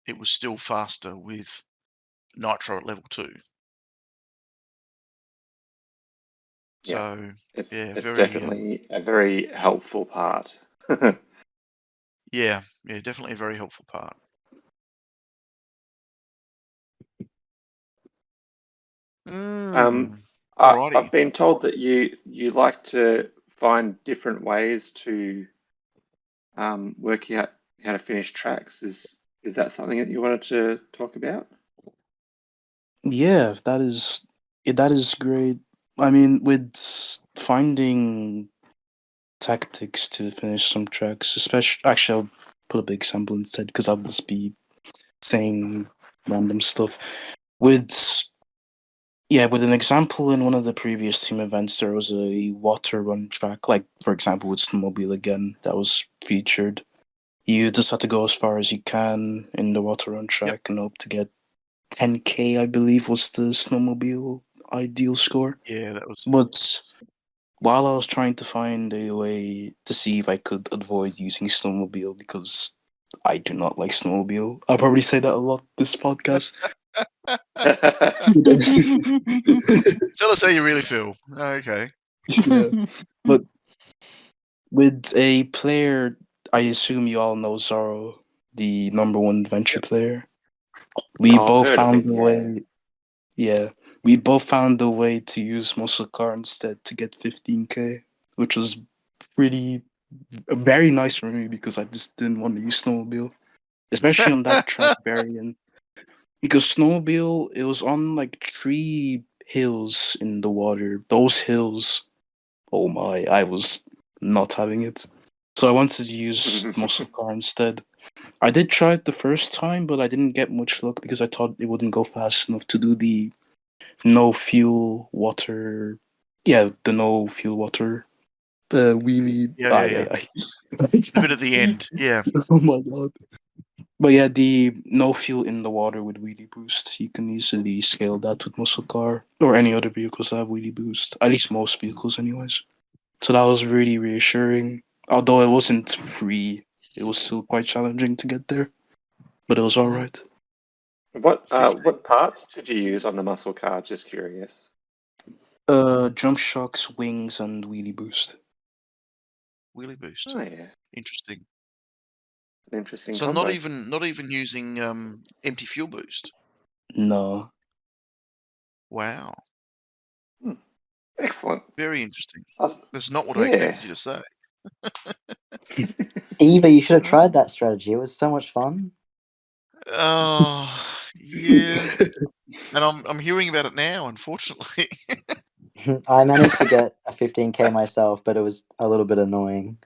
it was still faster with Nitro at level 2. So, it's very, definitely a very helpful part. yeah, definitely a very helpful part. I've been told that you like to find different ways to work out how to finish tracks. Is that something that you wanted to talk about? Yeah, that is great. I mean, with finding tactics to finish some tracks, especially actually, I'll put a big example instead because I'll just be saying random stuff. With an example in one of the previous team events, there was a water run track, like for example with Snowmobile again, that was featured. You just have to go as far as you can in the water run track and hope to get 10k, I believe, was the Snowmobile ideal score. Yeah, that was. But while I was trying to find a way to see if I could avoid using Snowmobile because I do not like Snowmobile. I'll probably say that a lot this podcast. Tell us how you really feel. Okay. Yeah. But with a player, I assume you all know Zorro, the number 1 adventure player. We both found a way. Yeah, we both found a way to use muscle car instead to get 15k, which was very nice for me because I just didn't want to use snowmobile, especially on that track variant. Because snowmobile, it was on like 3 hills in the water. Those hills, oh my, I was not having it. So I wanted to use muscle car instead. I did try it the first time, but I didn't get much luck because I thought it wouldn't go fast enough to do the no fuel water. Yeah, the no fuel water wheelie. Yeah. The bit at the end. Yeah. Oh my god. But yeah, the no fuel in the water with wheelie boost, you can easily scale that with muscle car or any other vehicles that have wheelie boost. At least most vehicles, anyways. So that was really reassuring. Although it wasn't free, it was still quite challenging to get there, but it was all right. What 15. parts did you use on the muscle car? Just curious. Jump shocks, wings, and wheelie boost. Wheelie boost. Oh yeah, Interesting. an interesting So combo. not even using empty fuel boost. No. Wow. Excellent. Very interesting. Us- That's not what I yeah. expected you to say. Eva, you should have tried that strategy. It was so much fun. Oh, yeah. And I'm hearing about it now, unfortunately. I managed to get a 15k myself, but it was a little bit annoying.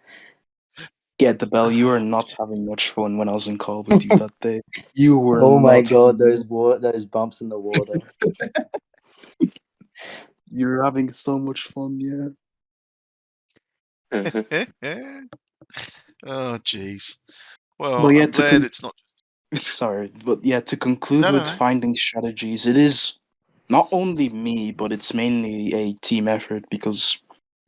Yeah, the bell, you were not having much fun when I was in call with you that day. You were Oh my not god, having those bumps in the water. You're having so much fun, yeah. Oh, jeez. Well, But yeah, I'm glad it's not. sorry, but yeah, to conclude No, with no. finding strategies, it is not only me, but it's mainly a team effort because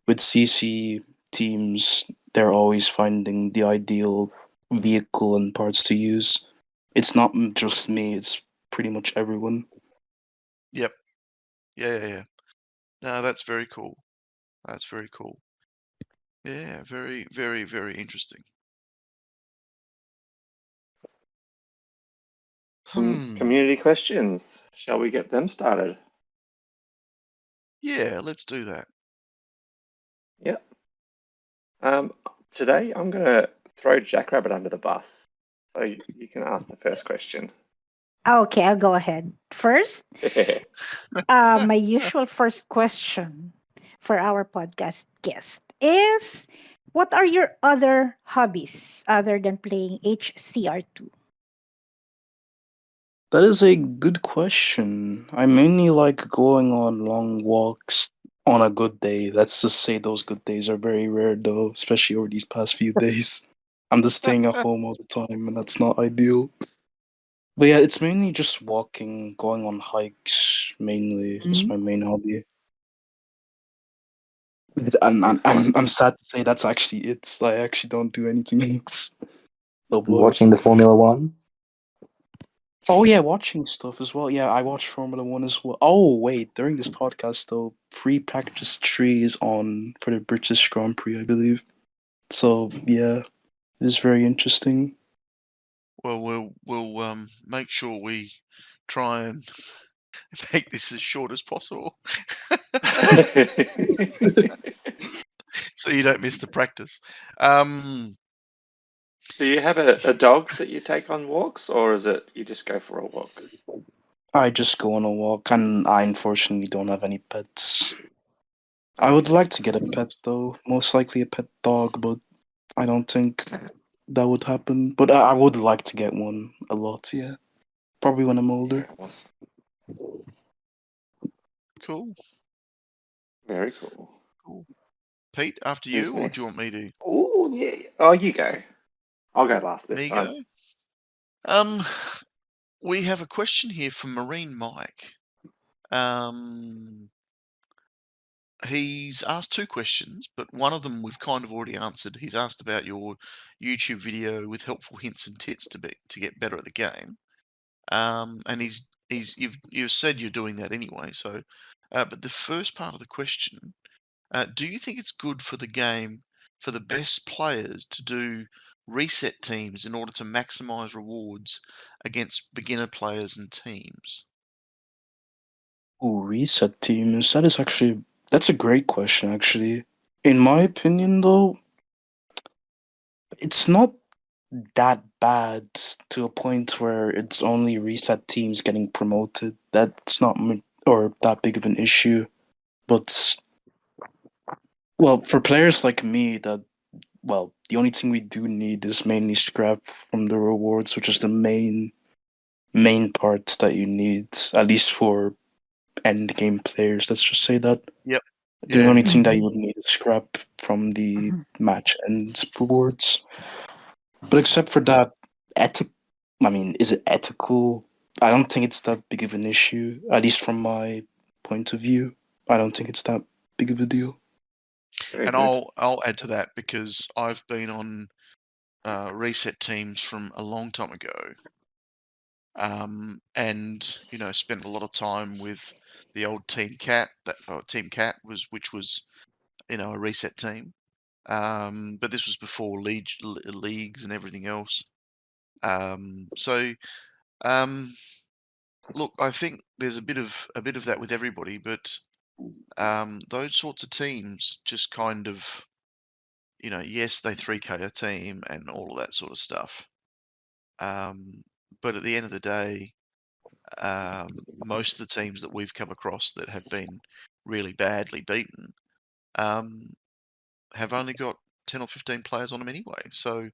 with CC teams, they're always finding the ideal vehicle and parts to use. It's not just me, it's pretty much everyone. Yep. Yeah. No, that's very cool. That's very cool. Yeah, very, very, very interesting. Community questions. Shall we get them started? Yeah, let's do that. Yep. Today I'm going to throw Jackrabbit under the bus. So you can ask the first question. Okay, I'll go ahead. First, my usual first question for our podcast guest is, what are your other hobbies other than playing HCR2? That is a good question. I mainly like going on long walks on a good day. Let's just say those good days are very rare though, especially over these past few days. I'm just staying at home all the time and that's not ideal. But yeah, it's mainly just walking, going on hikes, mainly. Just my main hobby. I'm sad to say that's actually it. I actually don't do anything else. Oh boy. Watching the Formula One. Oh yeah, watching stuff as well. Yeah, I watch Formula One as well. Oh wait, during this podcast though, free practice 3 is on for the British Grand Prix, I believe. So yeah, it is very interesting. Well, we'll make sure we try and make this as short as possible, so you don't miss the practice. Do you have a dog that you take on walks, or is it you just go for a walk? I just go on a walk, and I unfortunately don't have any pets. I would like to get a pet though, most likely a pet dog, but I don't think that would happen. But I would like to get one a lot, yeah. Probably when I'm older. Awesome. Cool. Very cool. Pete, after Who's you, or do you next? want me to? Oh yeah. Oh, you go. I'll go last this Me time. go. We have a question here from Marine Mike. He's asked two questions, but one of them we've kind of already answered. He's asked about your YouTube video with helpful hints and tips to get better at the game. And you've said you're doing that anyway. So, but the first part of the question, do you think it's good for the game for the best players to do reset teams in order to maximize rewards against beginner players and teams? Ooh, reset teams. That's a great question, actually. In my opinion, though, it's not that bad to a point where it's only reset teams getting promoted. That's not or that big of an issue. But, well, for players like me, the only thing we do need is mainly scrap from the rewards, which is the main parts that you need, at least for end game players. Let's just say that. Yep. The Yeah. only thing that you would need is scrap from the match end rewards. But except for that, is it ethical? I don't think it's that big of an issue, at least from my point of view. I don't think it's that big of a deal. Very And good. I'll add to that because I've been on reset teams from a long time ago, and spent a lot of time with the old Team Cat. Team Cat which was a reset team, but this was before leagues and everything else. So look, I think there's a bit of that with everybody, but those sorts of teams just kind of, yes, they 3K a team and all of that sort of stuff. But at the end of the day, most of the teams that we've come across that have been really badly beaten have only got 10 or 15 players on them anyway. So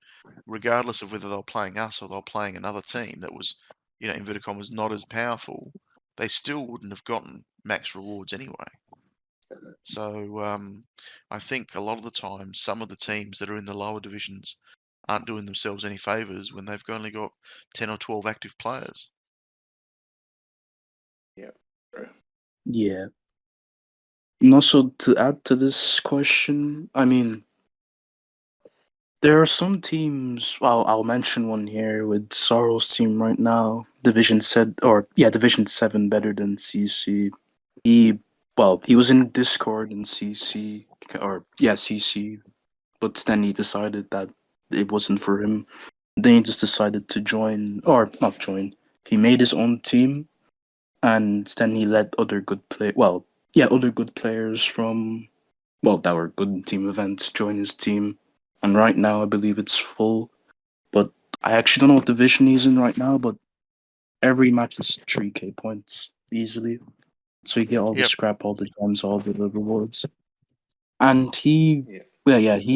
regardless of whether they're playing us or they're playing another team that was, inverted commas, not as powerful, they still wouldn't have gotten max rewards anyway. So I think a lot of the time, some of the teams that are in the lower divisions aren't doing themselves any favors when they've only got 10 or 12 active players. Yeah, true. Yeah. And also to add to this question, I mean, there are some teams. Well, I'll mention one here with Sorrow's team right now. Division 7, better than CC. He was in Discord in CC, CC, but then he decided that it wasn't for him. Then he just decided to join, or not join. He made his own team, and then he let other good players from that were good team events join his team. And right now, I believe it's full. But I actually don't know what division he's in right now. But every match is 3K points easily, so you get all the Yep. scrap, all the gems, all the rewards. And he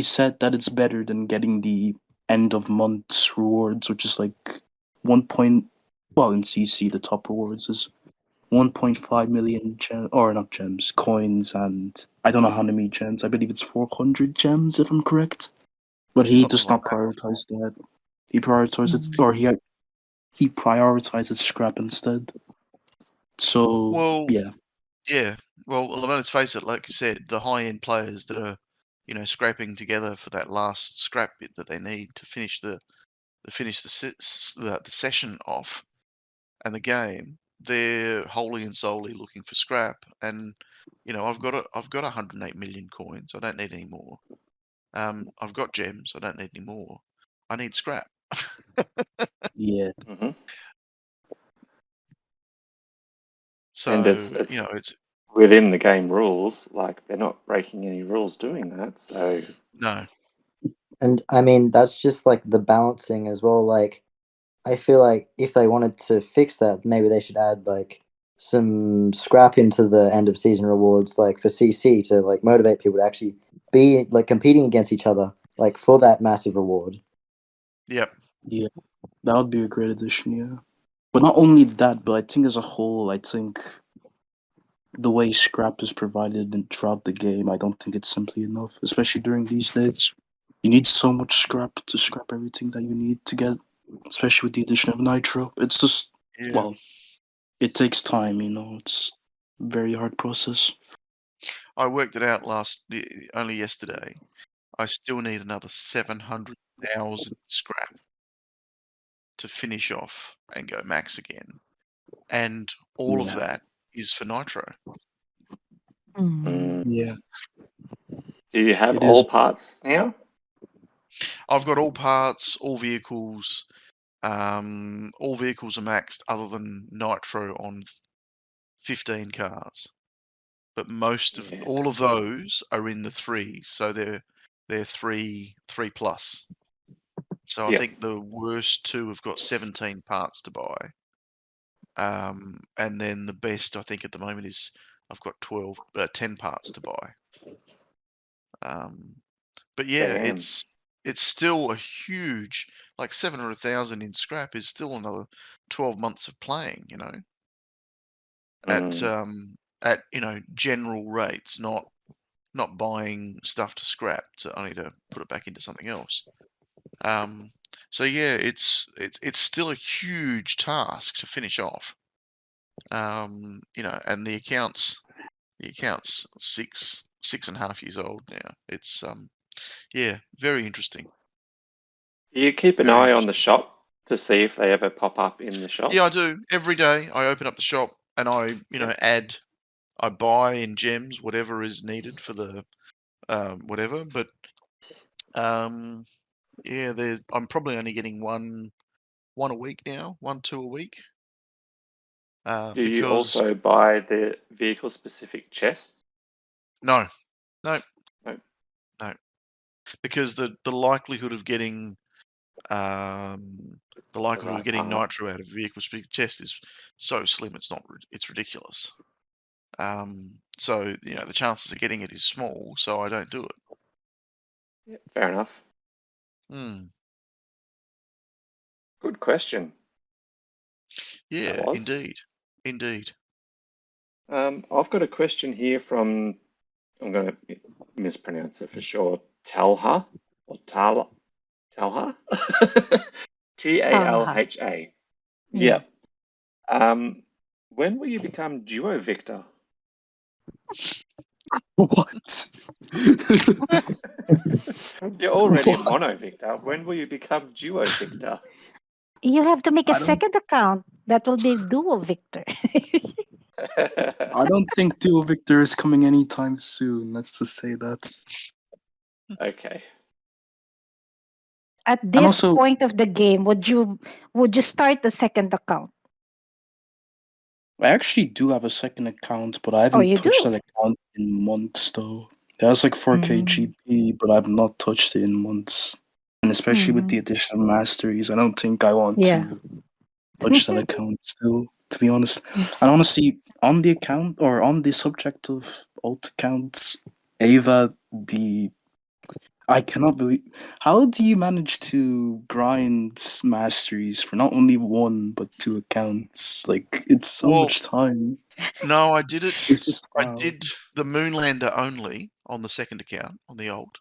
said that it's better than getting the end of month rewards, which is like in CC the top rewards is 1.5 million coins, and I don't know how many gems. I believe it's 400 gems if I'm correct. But he does not prioritize that. He prioritizes he prioritizes scrap instead. So Well, yeah. Yeah. Well, let's face it, like you said, the high-end players that are, scraping together for that last scrap bit that they need to finish the session off and the game, they're wholly and solely looking for scrap. And I've got 108 million coins. I don't need any more. I've got gems. I don't need any more. I need scrap. Yeah. Mm-hmm. So And it's it's within the game rules. Like, they're not breaking any rules doing that. So no. And I mean, that's just like the balancing as well. Like, I feel like if they wanted to fix that, maybe they should add like some scrap into the end of season rewards, like for CC, to like motivate people to actually be like competing against each other, like for that massive reward. Yep. Yeah. That would be a great addition, yeah. But not only that, but I think as a whole, I think the way scrap is provided throughout the game, I don't think it's simply enough, especially during these days. You need so much scrap to scrap everything that you need to get, especially with the addition of Nitro. It's just, Yeah. it takes time, it's a very hard process. I worked it out only yesterday. I still need another 700,000 scrap to finish off and go max again. And all of Yeah. that is for Nitro. Mm. Yeah. do you have It all is. parts now? I've got all parts, all vehicles. All vehicles are maxed other than Nitro on 15 cars. But most of Yeah. all of those are in the threes, so they're three plus. So I Yep. think the worst two have got 17 parts to buy. And then the best I think at the moment is I've got 10 parts to buy. But yeah, Damn. it's still a huge, like 700,000 in scrap is still another 12 months of playing, at general rates, not buying stuff to scrap only to put it back into something else. So yeah, it's still a huge task to finish off. And the account's 6.5 years old now. It's yeah, very interesting. You keep an Very eye on interesting. the shop to see if they ever pop up in the shop. Yeah, I do. Every day I open up the shop and I, I buy in gems whatever is needed for the whatever. But yeah, I'm probably only getting one a week now, 2 a week. Do you Because also buy the vehicle-specific chest? no, No. because the likelihood of getting right part. nitro out of a vehicle specific chest is so slim. It's ridiculous. So the chances of getting it is small, so I don't do it. Yeah, fair enough. Good question. Yeah, That was. indeed. I've got a question here from, I'm going to mispronounce it for sure, Talha or Talha? Talha. Yeah. Yeah. When will you become Duo Victor? What? You're already What? MonoVictor. When will you become Duo Victor? You have to make a I don't. second account that will be Duo Victor. I don't think Duo Victor is coming anytime soon. Let's just say that. Okay. At And this also, point of the game, would you start the second account? I actually do have a second account, but I Oh, haven't you touched do? that account in months though. It has like 4K Mm. GP, but I've not touched it in months. And especially with the Mhm. additional masteries, I don't think I want Yeah. to touch that account still, to be honest. And honestly, on the account or on the subject of alt accounts, Ava, I cannot believe. How do you manage to grind masteries for not only one but two accounts? Like, it's so Well, much time. no, I did it. It's just I wow. did the Moonlander only on the second account on the old,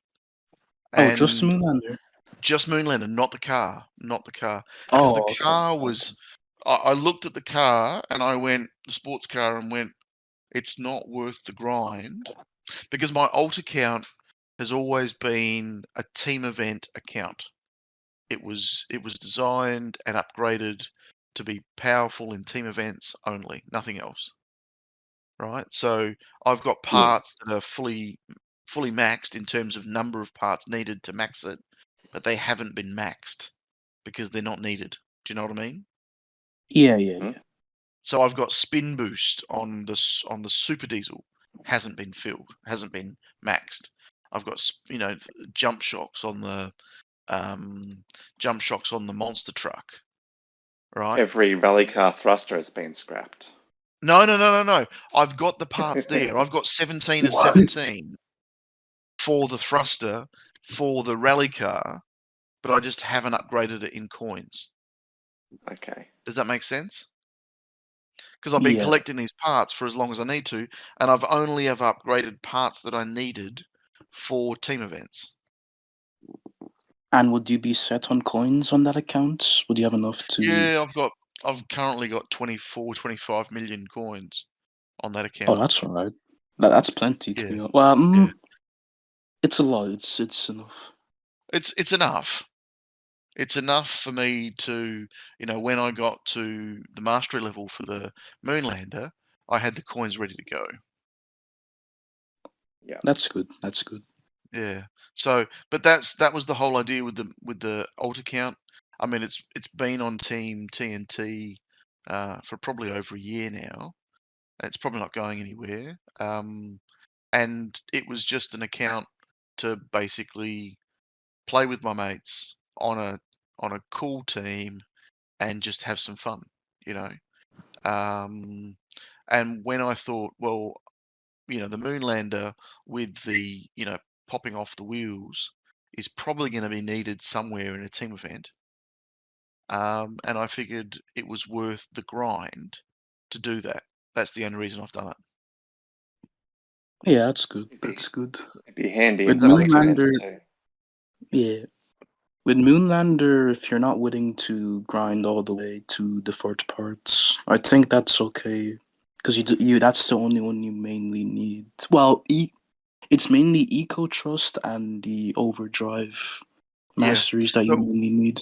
Oh, just and Moonlander. just Moonlander, not the car, because the Oh, okay. car was. I looked at the car and I went the sports car and went, it's not worth the grind because my alt account has always been a team event account. It was designed and upgraded to be powerful in team events only, nothing else. Right? So I've got Yeah. parts that are fully maxed in terms of number of parts needed to max it, but they haven't been maxed because they're not needed. Do you know what I mean? Yeah. So I've got spin boost on the super diesel, hasn't been filled, hasn't been maxed. I've got jump shocks on the monster truck, right? Every rally car thruster has been scrapped. No. I've got the parts there. I've got 17 of What? 17 for the thruster for the rally car, but I just haven't upgraded it in coins. Okay. Does that make sense? Because I've been Yeah. collecting these parts for as long as I need to, and I've only ever upgraded parts that I needed for team events. And would you be set on coins on that account? Would you have enough to? Yeah, I've currently got 24, 25 million coins on that Oh, account. that's all right. That's plenty to Yeah, be honest. Well, yeah. it's a lot. It's enough. It's enough. It's enough for me to, when I got to the mastery level for the Moonlander, I had the coins ready to go. Yeah. That's good. That's good. Yeah. So, but that was the whole idea with the alt account. I mean, it's been on Team TNT for probably over a year now. It's probably not going anywhere. And it was just an account to basically play with my mates on a cool team and just have some fun, you know. And when I thought, well, the Moonlander with the, popping off the wheels is probably going to be needed somewhere in a team event. And I figured it was worth the grind to do that. That's the only reason I've done it. Yeah, that's good. It'd be, That's good. it'd be handy With in Does that make points sense? Moonlander, events too. yeah. With Moonlander, if you're not willing to grind all the way to the fourth parts, I think that's okay. Because that's the only one you mainly need. Well, it's mainly Eco Trust and the Overdrive masteries that you But, mainly need.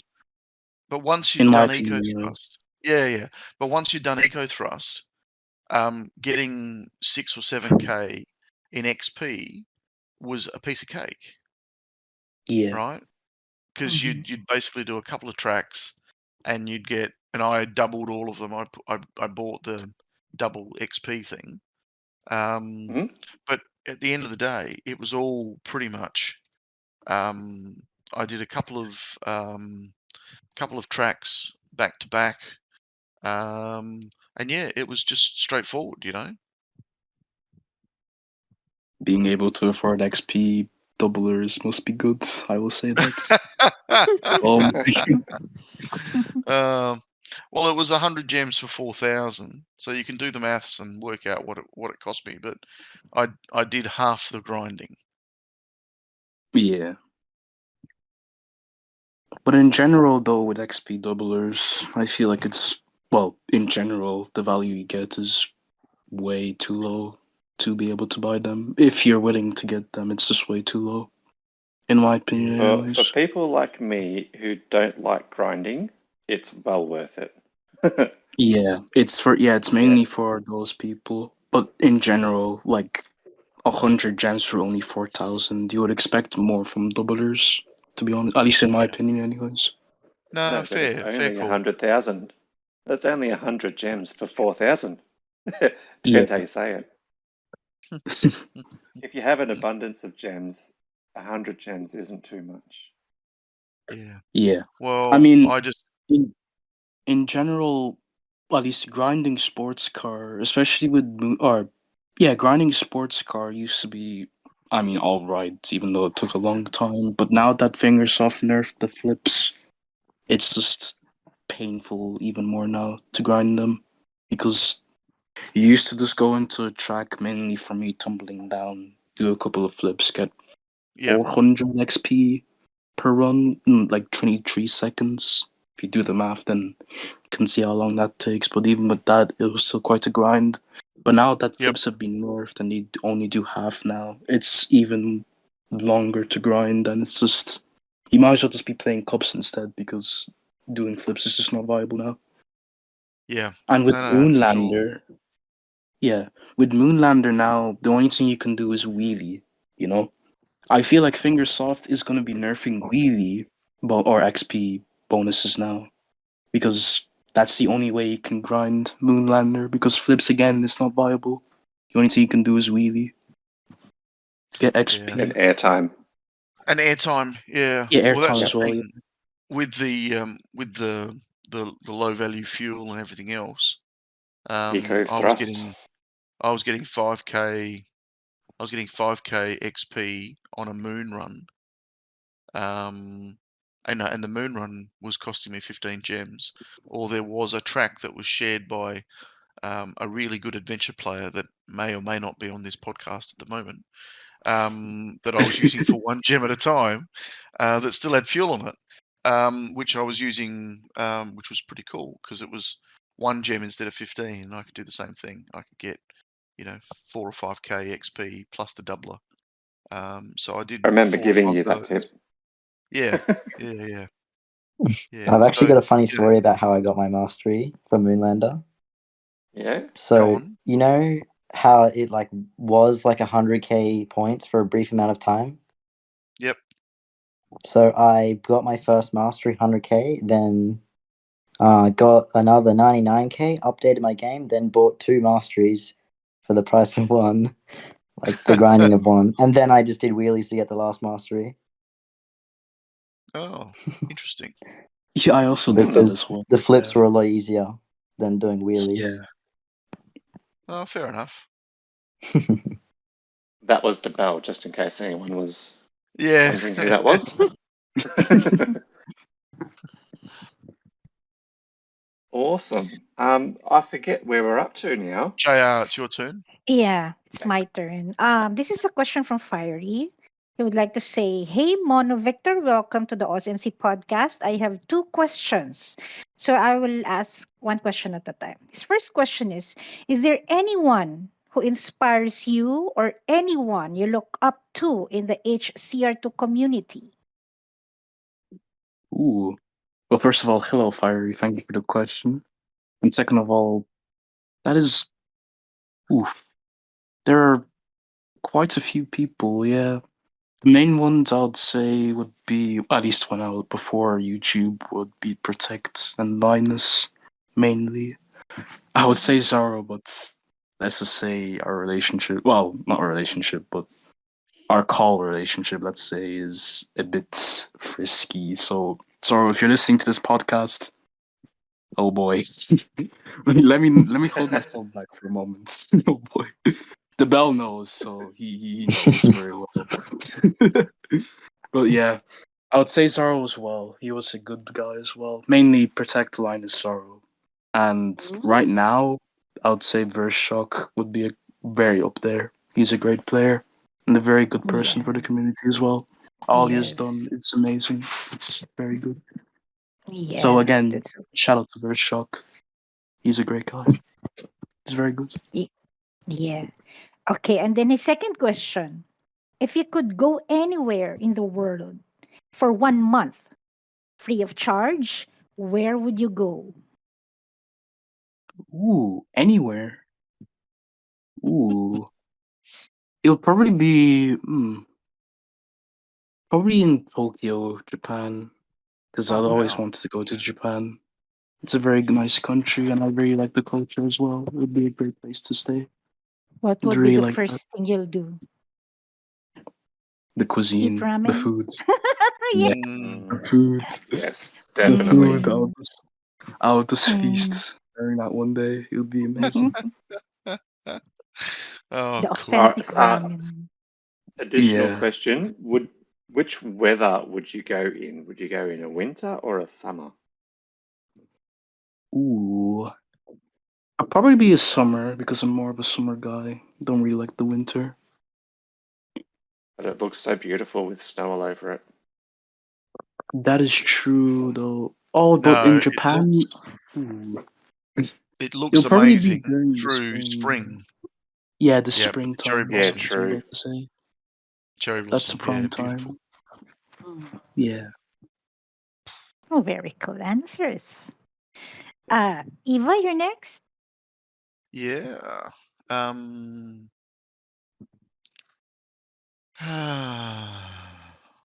but once In you've my done eco opinion, anyway. thrust, yeah. But once you've done eco thrust, getting 6 or 7k in XP was a piece of cake, Yeah. right? Because Mhm. you'd basically do a couple of tracks, and you'd get. And I doubled all of them. I bought the double XP thing. Mhm. But at the end of the day, it was all pretty much. I did a couple of tracks back to back, and yeah, it was just straightforward, you know. Being able to afford XP doublers must be good. I will say that. Well, it was 100 gems for 4,000, so you can do the maths and work out what it cost me. But I did half the grinding. Yeah. But in general, though, with XP doublers, I feel like in general, the value you get is way too low to be able to buy them. If you're willing to get them, it's just way too low, in my opinion, Yeah. For anyways. people like me who don't like grinding, it's well worth it. Yeah, it's Yeah. mainly for those people. But in general, like 100 gems for only 4,000, you would expect more from doublers, to be honest. At least in my Yeah. opinion, anyways. No, No, but it's fair only call. 100,000. That's only 100 gems for 4,000. Yeah. Depends how you say it. If you have an abundance of gems, 100 gems isn't too much. Yeah. Yeah. Well, I mean, I just in general, at least grinding sports car, especially with grinding sports car used to be, I mean, all right, even though it took a long time. But now that Fingersoft nerfed the flips, it's just painful even more now to grind them, because you used to just go into a track mainly for me tumbling down, do a couple of flips, get 400 XP per run in like 23 seconds. If you do the math, then you can see how long that takes. But even with that, it was still quite a grind. But now that Yep. flips have been nerfed and they only do half now, it's even longer to grind, and it's just, you might as well just be playing cups instead, because doing flips is just not viable now. Yeah. And with No, for sure. With Moonlander now, the only thing you can do is wheelie, you know? I feel like Fingersoft is going to be nerfing wheelie or XP bonuses now, because that's the only way you can grind Moonlander, because flips again is not viable. The only thing you can do is wheelie to get XP. And airtime. And airtime, yeah. Yeah, Well, that's airtime the as well. thing with the low value fuel and everything else. Eco I was thrust. getting 5k. I was getting 5k XP on a moon run. And the moon run was costing me 15 gems. Or there was a track that was shared by a really good adventure player that may or may not be on this podcast at the moment. That I was using for 1 gem at a time, that still had fuel on it, which I was using, which was pretty cool because it was 1 gem instead of 15. And I could do the same thing. I could get, 4 or 5k XP plus the doubler. So I did I remember 4 or 5 giving you of that those. tip. Yeah, yeah. I've actually So, got a funny story about how I got my mastery for Moonlander. Yeah. go So on. you know how it was 100k points for a brief amount of time. Yep. So I got my first mastery 100k, then got another 99k, updated my game, then bought 2 masteries for the price of 1, like the grinding of 1, and then I just did wheelies to get the last mastery. Oh, interesting. Yeah, I also did that as Because well. the flips Yeah. were a lot easier than doing wheelies. Yeah. Oh, fair enough. That was DeBell, just in case anyone was Yeah. wondering who that was. Awesome. I forget where we're up to now. JR, it's your turn. Yeah, it's my turn. This is a question from Fiery. He would like to say, "Hey, MonoVictor, welcome to the AUSNZ podcast. I have 2 questions. So I will ask one question at a time. His first question is there anyone who inspires you or anyone you look up to in the HCR2 community?" Ooh. Well, first of all, hello, Fiery. Thank you for the question. And second of all, that is. Oof. There are quite a few people, yeah. The main ones I would say would be, at least when I was before YouTube, would be Protect and Linus, mainly. I would say Zaro, but let's just say our relationship, well, not our relationship, but our call relationship, let's say, is a bit frisky. So, Zaro, if you're listening to this podcast, oh boy, let me hold myself back for a moment. Oh boy, the bell knows, so he knows very well. But yeah, I would say Zaro as well. He was a good guy as well. Mainly Protect Linus Zaro. And right now, I would say Vershock would be very up there. He's a great player and a very good person for the community as well. All he has done, it's amazing. It's very good. So Yes, again, that's shout out to Vershock. He's a great guy. He's very good. yeah. Okay, and then a second question. If you could go anywhere in the world for 1 month, free of charge, where would you go? Ooh, anywhere. Ooh. It'll probably be probably in Tokyo, Japan. Because I'd Oh, always wow. wanted to go to Japan. It's a very nice country, and I really like the culture as well. It would be a great place to stay. What I'd would be really the like that. first thing you'll do? The Eat cuisine, the ramen? food, Yeah. yeah, Mm, the food, Yes, the definitely. food. Mm, I'll just mm. feast during that one day. It would be amazing. oh, The cool. All right, authentic ramen. additional Yeah. question: which weather would you go in? Would you go in a winter or a summer? Ooh. I'll probably be a summer because I'm more of a summer guy. Don't really like the winter. But it looks so beautiful with snow all over it. That is true, though. Oh, but No, in Japan, ooh, it looks it'll probably be amazing during the through spring. spring. Yeah, the Yeah, but the cherry springtime. Yeah, Yeah, blossoms, that's what I true. like to say. cherry That's the blossoms, yeah, prime beautiful. time. Yeah. Oh, very cool answers. Eva, you're next. Yeah.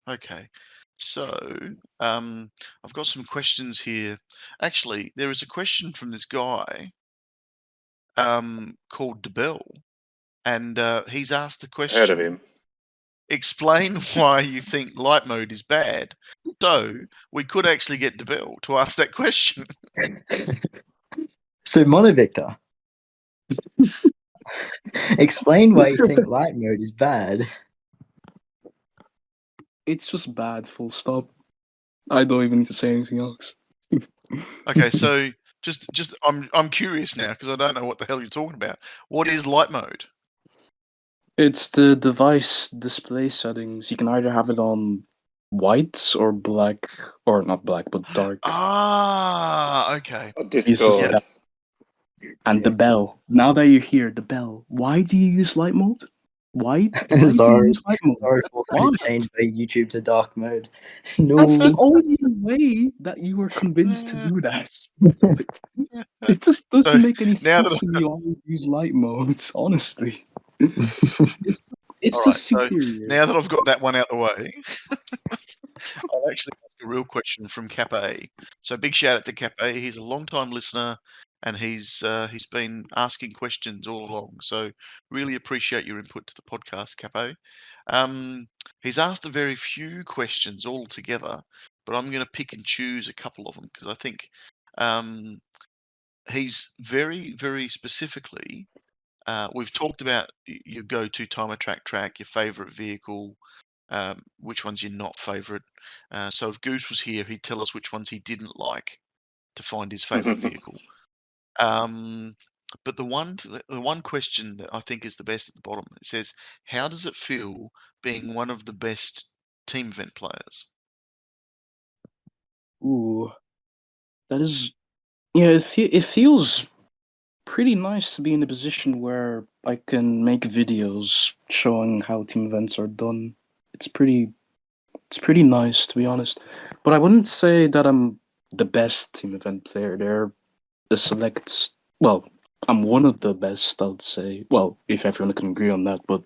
Okay. So, I've got some questions here. Actually, there is a question from this guy called DeBell, and he's asked the Heard of question: him. explain why you think light mode is bad. So we could actually get DeBell to ask that question. So, MonoVictor, explain why you think light mode is bad. It's just bad, full stop. I don't even need to say anything else. Okay, so just I'm curious now because I don't know what the hell you're talking about. What is light mode? It's the device display settings. You can either have it on white or black, or not black, but dark. Ah, okay. Oh, It's just Yeah. Discord. that. And the Yeah. bell. Now that you're here, the bell. Why do you use light mode? Why do you Sorry, use light mode? sorry for Why? to change my YouTube to dark mode. That's the No. only way that you were convinced to do that. It just So doesn't make any now sense that to me why you use light mode, honestly. It's all it's right, just so superior. now that I've got that one out the way, I'll actually ask a real question from Cap A. So big shout out to Cap A. He's a long time listener, and he's been asking questions all along. So really appreciate your input to the podcast, Cap A. He's asked a very few questions all together, but I'm going to pick and choose a couple of them because I think he's very, very specifically. We've talked about your go-to timer track, your favorite vehicle, which one's your not favorite. So if Goose was here, he'd tell us which ones he didn't like to find his favorite vehicle. But the one question that I think is the best at the bottom, it says, "How does it feel being one of the best team event players?" Ooh, that is yeah. It feels pretty nice to be in a position where I can make videos showing how team events are done. It's pretty It's pretty nice, to be honest. But I wouldn't say that I'm the best team event player. There are a select. Well, I'm one of the best, I would say. Well, if everyone can agree on that, but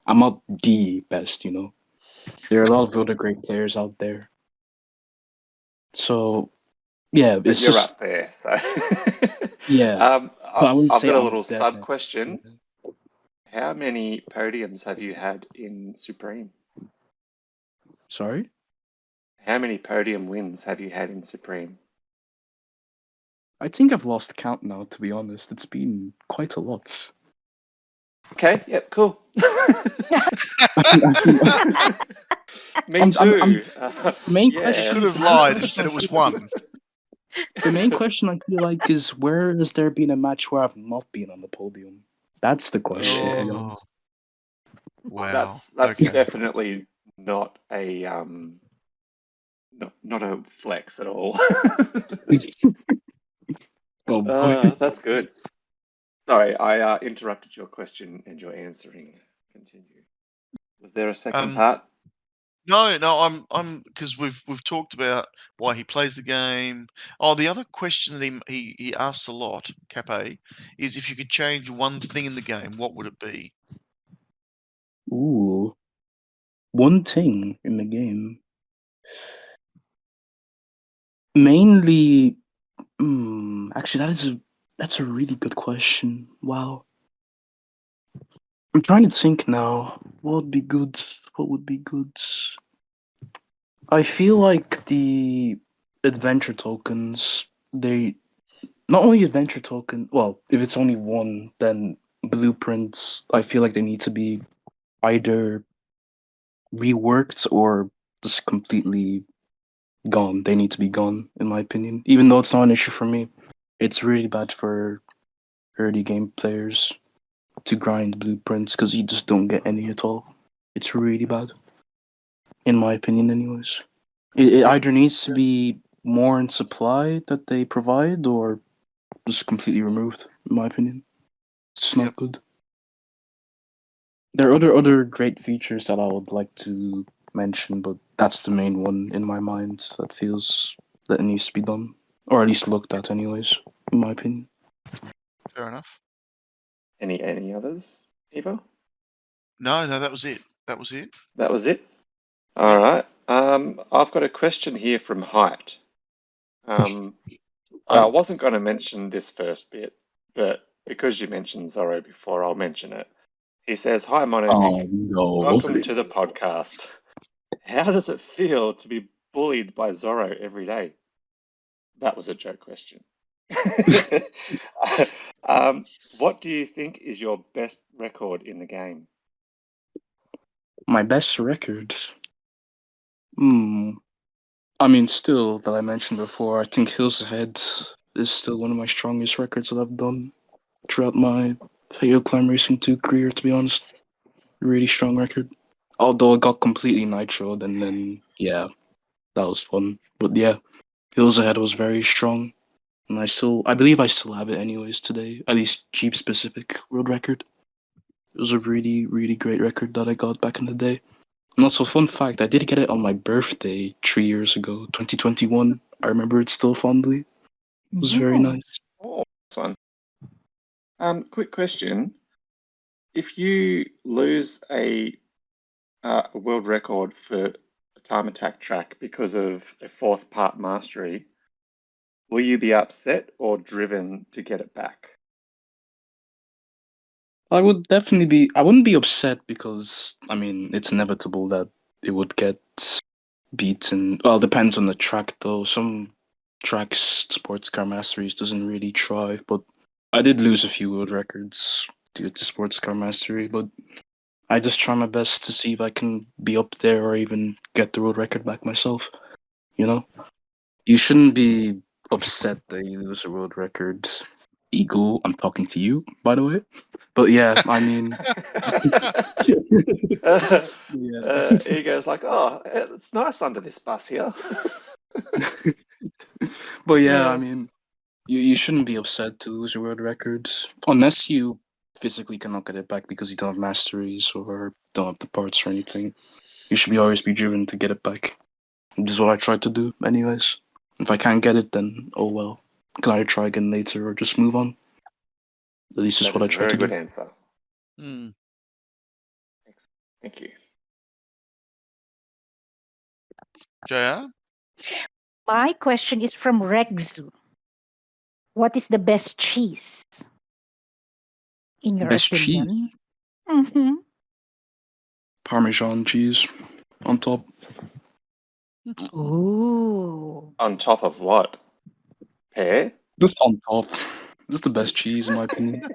I'm not the best, you know. There are a lot of other great players out there. So, yeah, But it's you're just. up there, so. Yeah. But I wouldn't I've say got a I'm little the sub best. question. Yeah. How many podiums have you had in Supreme? Sorry? How many podium wins have you had in Supreme? I think I've lost count now, to be honest. It's been quite a lot. Okay, yep, cool. Me too. The main yeah. You question could have the main lied and question said I it was feel like- one. The main question I feel like is where has there been a match where I've not been on the podium? That's the question, to be Oh, honest. wow. That's Okay. definitely not a not a flex at all. Oh boy. That's good. Sorry, I interrupted your question and your answering. Continue. Was there a second part? No, I'm because we've talked about why he plays the game. Oh, the other question that he asks a lot, Cape, is if you could change one thing in the game, what would it be? Ooh. One thing in the game. Mainly actually that's a really good question. Wow. I'm trying to think now. What would be good? What would be good? I feel like the adventure tokens, they not only adventure token, well, if it's only one, then blueprints, I feel like they need to be either reworked or just completely gone. They need to be gone, in my opinion. Even though it's not an issue for me, it's really bad for early game players to grind blueprints because you just don't get any at all. It's really bad, in my opinion, anyways. It either needs to be more in supply that they provide or just completely removed, in my opinion. It's not good. There are other great features that I would like to mention, but that's the main one in my mind that feels that it needs to be done. Or at least looked at anyways, in my opinion. Fair enough. Any others, Eva? No, that was it. That was it. That was it. All right. I've got a question here from Hyped. Well, I wasn't going to mention this first bit, but because you mentioned Zorro before, I'll mention it. He says, "Hi, MonoVic. Oh no. Welcome to the podcast. How does it feel to be bullied by Zorro every day?" That was a joke question. What do you think is your best record in the game? My best record? I mean, still, that I mentioned before, I think Hills Ahead is still one of my strongest records that I've done throughout my Hill Climb Racing 2 career, to be honest. Really strong record. Although it got completely nitroed, and then, yeah, that was fun. But yeah, Hills Ahead was very strong. And I believe I still have it anyways today. At least Jeep specific world record. It was a really, really great record that I got back in the day. And also, fun fact, I did get it on my birthday 3 years ago, 2021. I remember it still fondly. It was very nice. Oh, this one. Quick question. If you lose a world record for a time attack track because of a fourth part mastery, will you be upset or driven to get it back? I wouldn't be upset because, I mean, it's inevitable that it would get beaten. Well, it depends on the track though. Some tracks, sports car masteries doesn't really thrive, but I did lose a few world records due to sports car mastery, but I just try my best to see if I can be up there or even get the world record back myself. You know? You shouldn't be upset that you lose a world record. Eagle, I'm talking to you, by the way. But yeah, I mean, yeah. Ego's like, oh, it's nice under this bus here. But yeah, I mean, you shouldn't be upset to lose your world record unless you physically cannot get it back because you don't have masteries or don't have the parts or anything. You should always be driven to get it back. This is what I try to do, anyways. If I can't get it, then oh well. Can either try again later or just move on. At least that's what I try to do. Very good answer. Mm. Thank you. JR? My question is from Rexu. What is the best cheese, in your Best opinion? cheese? Mm-hmm. Parmesan cheese on top. Ooh. On top of what? Pear? Just on top. This is the best cheese, in my opinion.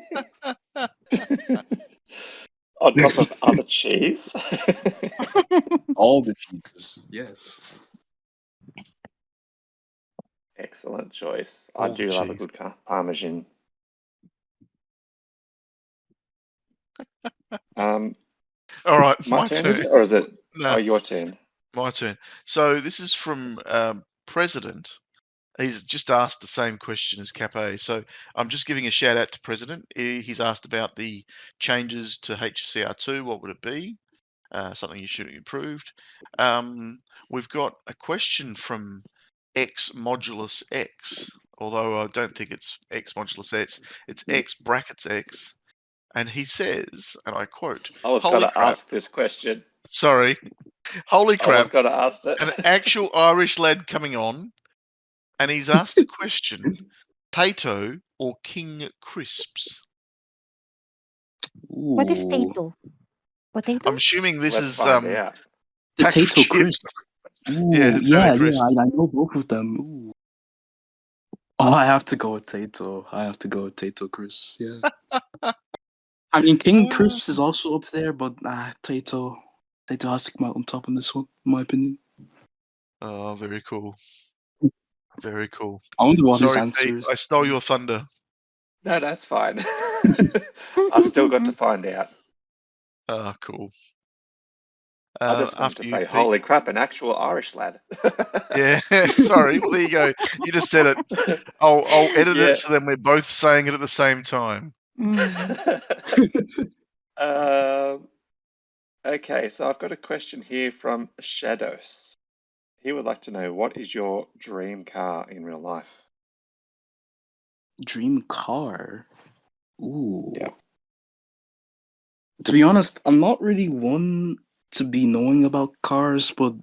On top of other cheese? All the cheeses, yes. Excellent choice. All I the do love a cheese. good Parmesan. All right, My my turn, turn. is it? Or is it? No, Oh, your turn. my turn. So this is from President. He's just asked the same question as Cap A. So I'm just giving a shout out to President. He's asked about the changes to HCR2. What would it be? Something you should have improved. We've got a question from X modulus X, although I don't think it's X modulus X. It's X brackets X. And he says, and I quote, I was "Holy going to crap." ask this question. Sorry. Holy I was crap. going to ask it. An actual Irish lad coming on, and he's asked the question, Tato or King Crisps? What is Ooh. Tato? Potato? I'm assuming this Let's is find out. Potato packaged- crisp. Ooh, Yeah, potato crisp. I know both of them. Ooh. Oh, I have to go with Tato. Tato crisps, yeah. I mean, King Crisps is also up there, but Tato has to come out on top in this one, in my opinion. Oh, very cool. Very cool. I wonder what his Sorry, answer Pete, is. I stole your thunder. No, that's fine. I still got to find out. Ah, cool. I just wanted after to you, say, Pete. holy crap, an actual Irish lad. Yeah, sorry. Well, there you go. You just said it. I'll edit Yeah. it so then we're both saying it at the same time. Okay, so I've got a question here from Shadows. He would like to know, what is your dream car in real life? Dream car? Ooh. Yeah. To be honest, I'm not really one to be knowing about cars, but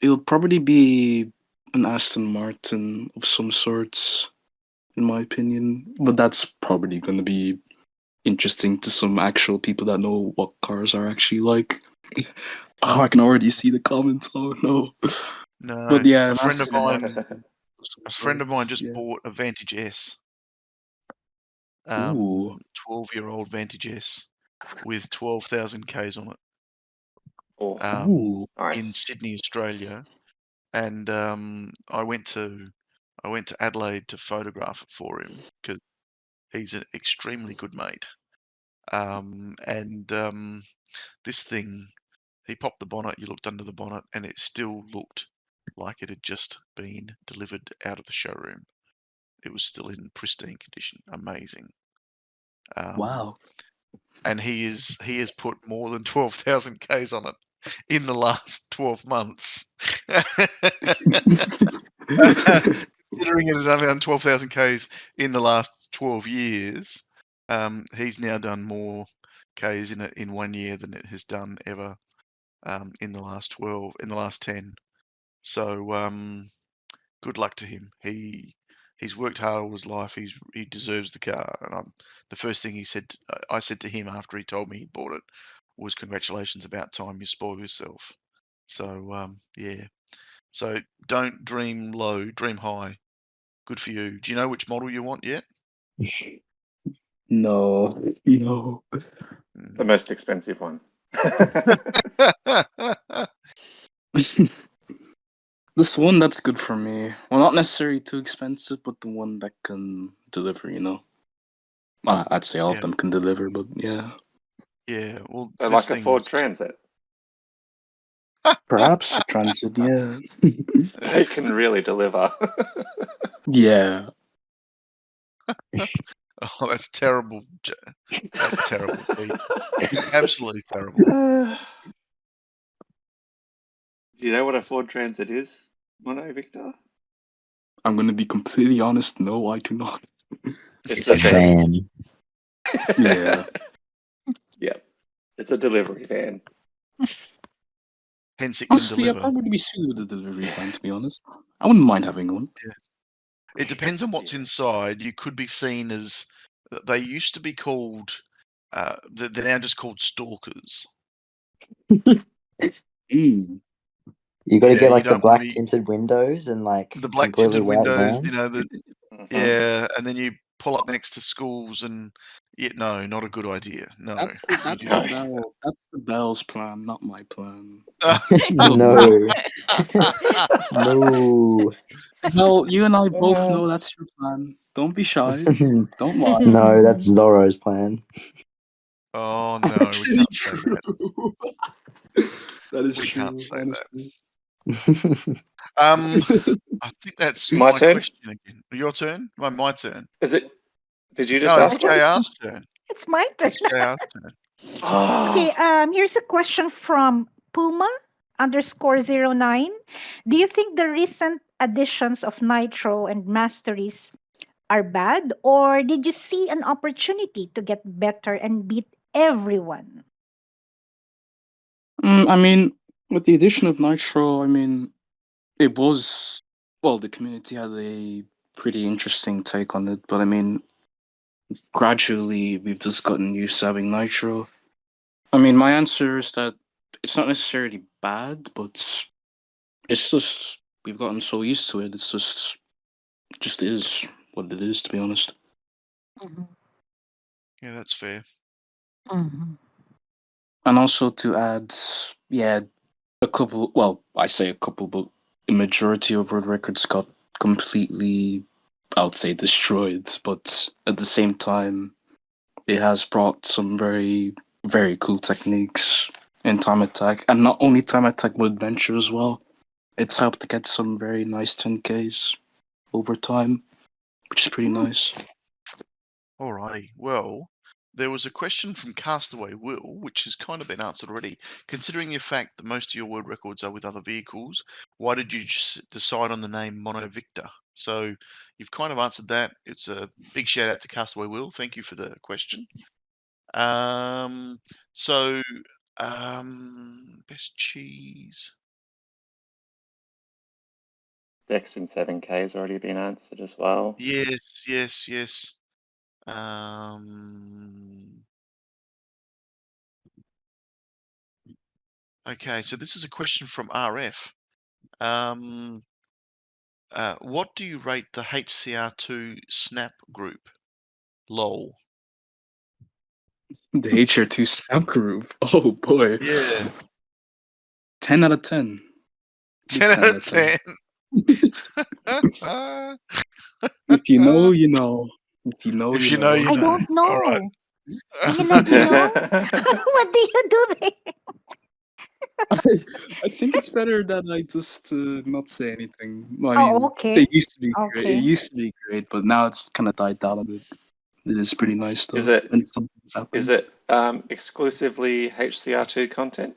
it'll probably be an Aston Martin of some sorts, in my opinion. But that's probably going to be interesting to some actual people that know what cars are actually like. Oh, I can already see the comments. Oh no. No, But yeah, a friend of mine. A A friend of mine just bought a Vantage S. Ooh. 12-year-old Vantage S with 12,000 Ks on it. Oh, In nice. Sydney, Australia, and I went to Adelaide to photograph it for him because he's an extremely good mate. This thing, he popped the bonnet. You looked under the bonnet, and it still looked like it had just been delivered out of the showroom. It was still in pristine condition. Amazing. Wow. And he has put more than 12,000 Ks on it in the last 12 months. Considering it had only done 12,000 Ks in the last 12 years, he's now done more Ks in 1 year than it has done ever in the last 10. So good luck to him. He's worked hard all his life. He deserves the car. And the first thing I said to him after he told me he bought it was, "Congratulations! About time you spoil yourself." So yeah. So don't dream low, dream high. Good for you. Do you know which model you want yet? No. The most expensive one. This one that's good for me. Well, not necessarily too expensive, but the one that can deliver, I'd say all of them can deliver, but yeah. Yeah, well, So this like a thing, Ford Transit. Perhaps a Transit, yeah. They can really deliver. Yeah. Oh, that's terrible. That's terrible, Pete. Absolutely terrible. you know what a Ford Transit is, MonoVictor? I'm gonna be completely honest. No, I do not. It's a van. Yeah. Yep. It's a delivery van. Hence, it can Honestly, I'd deliver. probably be suited with a delivery van, to be honest. I wouldn't mind having one. It depends on what's inside. You could be seen as they used to be called. They're now just called stalkers. Mm. You got to Yeah, get you like the don't wanna black be tinted windows and like the black completely tinted white windows. van. You know the Mhm. yeah, and then you pull up next to schools, and no, not a good idea. No, That's you the do not. bell. That's the bell's plan, not my plan. No. No. Well, you and I both know that's your plan. Don't be shy. Don't lie. No, that's Zorro's plan. Oh no, we Actually can't say true. that. That is We true, can't say that. honestly. I think that's My my turn? question again. Your turn? My turn. Is it? Did you just No, ask it's one? JR's turn. It's my turn. It's JR's turn. Okay, Oh, here's a question from Puma_09. Do you think the recent additions of Nitro and Masteries are bad, or did you see an opportunity to get better and beat everyone? I mean, with the addition of Nitro, I mean, it was well, the community had a pretty interesting take on it, but I mean, gradually we've just gotten used to having Nitro. I mean, my answer is that it's not necessarily bad, but it's just we've gotten so used to it. It's just is what it is, to be honest. Mhm. Yeah, that's fair. Mhm. And also to add, yeah, a couple. Well, I say a couple, but the majority of world records got completely, I would say, destroyed. But at the same time, it has brought some very, very cool techniques in time attack, and not only time attack but adventure as well. It's helped to get some very nice 10Ks over time, which is pretty nice. Alrighty. Well, there was a question from Castaway Will, which has kind of been answered already. Considering the fact that most of your world records are with other vehicles, why did you just decide on the name MonoVictor? So you've kind of answered that. It's a big shout out to Castaway Will. Thank you for the question. So best cheese. Dex in 7K has already been answered as well. Yes. Okay, so this is a question from RF. What do you rate the HCR2 Snap group? LOL. The HR2 Snap Group. Oh boy. Yeah. 10 out of 10. Big 10 out of 10. If you know, you know. If you know, If you you know, know. you I know. don't All right. know. Can you let me know? What do you do there? I think it's better that I just not say anything. I Oh, mean, okay. it used to be great. It Okay. used to be great, but now it's kind of died down a bit. It is pretty nice though. Is it when something's happened. is it exclusively HCR2 content?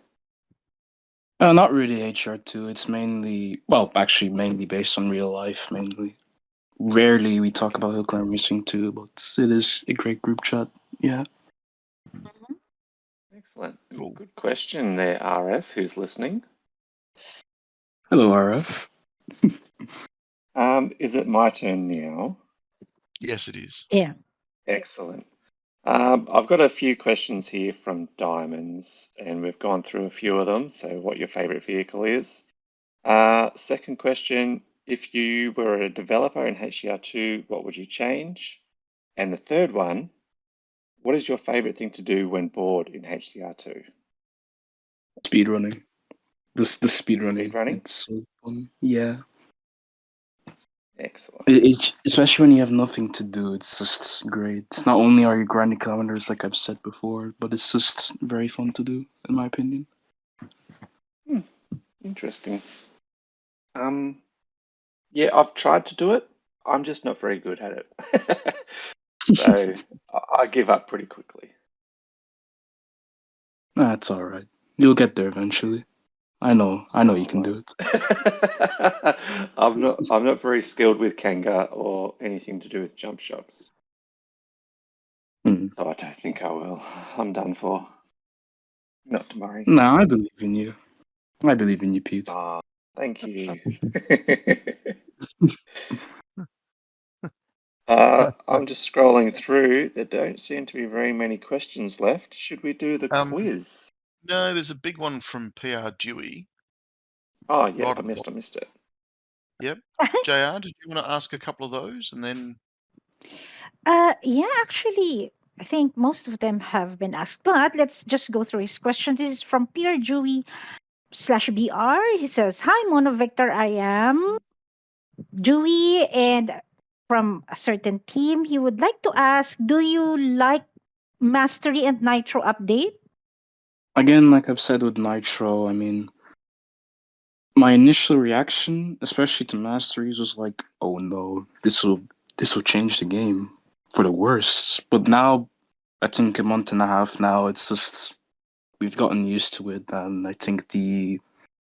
Not really HR2. It's mainly, well, actually, mainly based on real life. Mainly, rarely we talk about Hill Climb Racing too, but it is a great group chat. Yeah. Mhm. Excellent. Cool. Good question there, RF, who's listening. Hello, RF. Is it my turn now? Yes, it is. Yeah. Excellent. I've got a few questions here from Diamonds, and we've gone through a few of them. So, what your favorite vehicle is? Second question: if you were a developer in HCR2, what would you change? And the third one: what is your favorite thing to do when bored in HCR2? Speedrunning. The speedrunning. Speedrunning? It's so fun. Yeah. Excellent. It's especially when you have nothing to do. It's just great. It's not only are you grinding kilometers, like I've said before, but it's just very fun to do, in my opinion. Interesting. Yeah, I've tried to do it. I'm just not very good at it. So I give up pretty quickly. That's all right. You'll get there eventually. I know you can do it. I'm not very skilled with Kanga or anything to do with jump shots. Hmm. So I don't think I will. I'm done for. Not tomorrow. No, I believe in you. I believe in you, Pete. Ah, thank you. I'm just scrolling through. There don't seem to be very many questions left. Should we do the quiz? No, there's a big one from PR Dewey. Oh, yeah, Right I at the missed it. Yep. JR, did you want to ask a couple of those and then? Yeah, actually, I think most of them have been asked, but let's just go through his questions. This is from Peter Dewey /BR. He says, "Hi, MonoVictor. I am Dewey, and from a certain team. He would like to ask, do you like Mastery and Nitro update?" Again, like I've said with Nitro, I mean, my initial reaction, especially to Masteries, was like, "Oh no, this will change the game for the worse." But now, I think a month and a half now, it's just we've gotten used to it, and I think the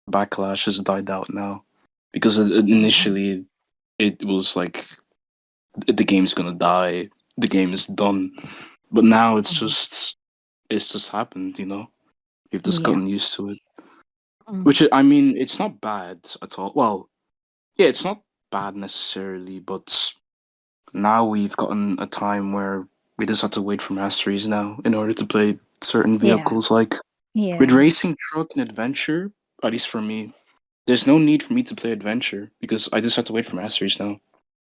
backlash has died out now. Because initially, it was like the game's gonna die, the game is done. But now it's just happened, you know. We've just Yeah. gotten used to it. Mm. Which, I mean, it's not bad at all. Well, yeah, it's not bad necessarily, but now we've gotten a time where we just have to wait for masteries now in order to play certain vehicles. Like with Yeah. racing, truck, and adventure, at least for me, there's no need for me to play adventure because I just have to wait for masteries now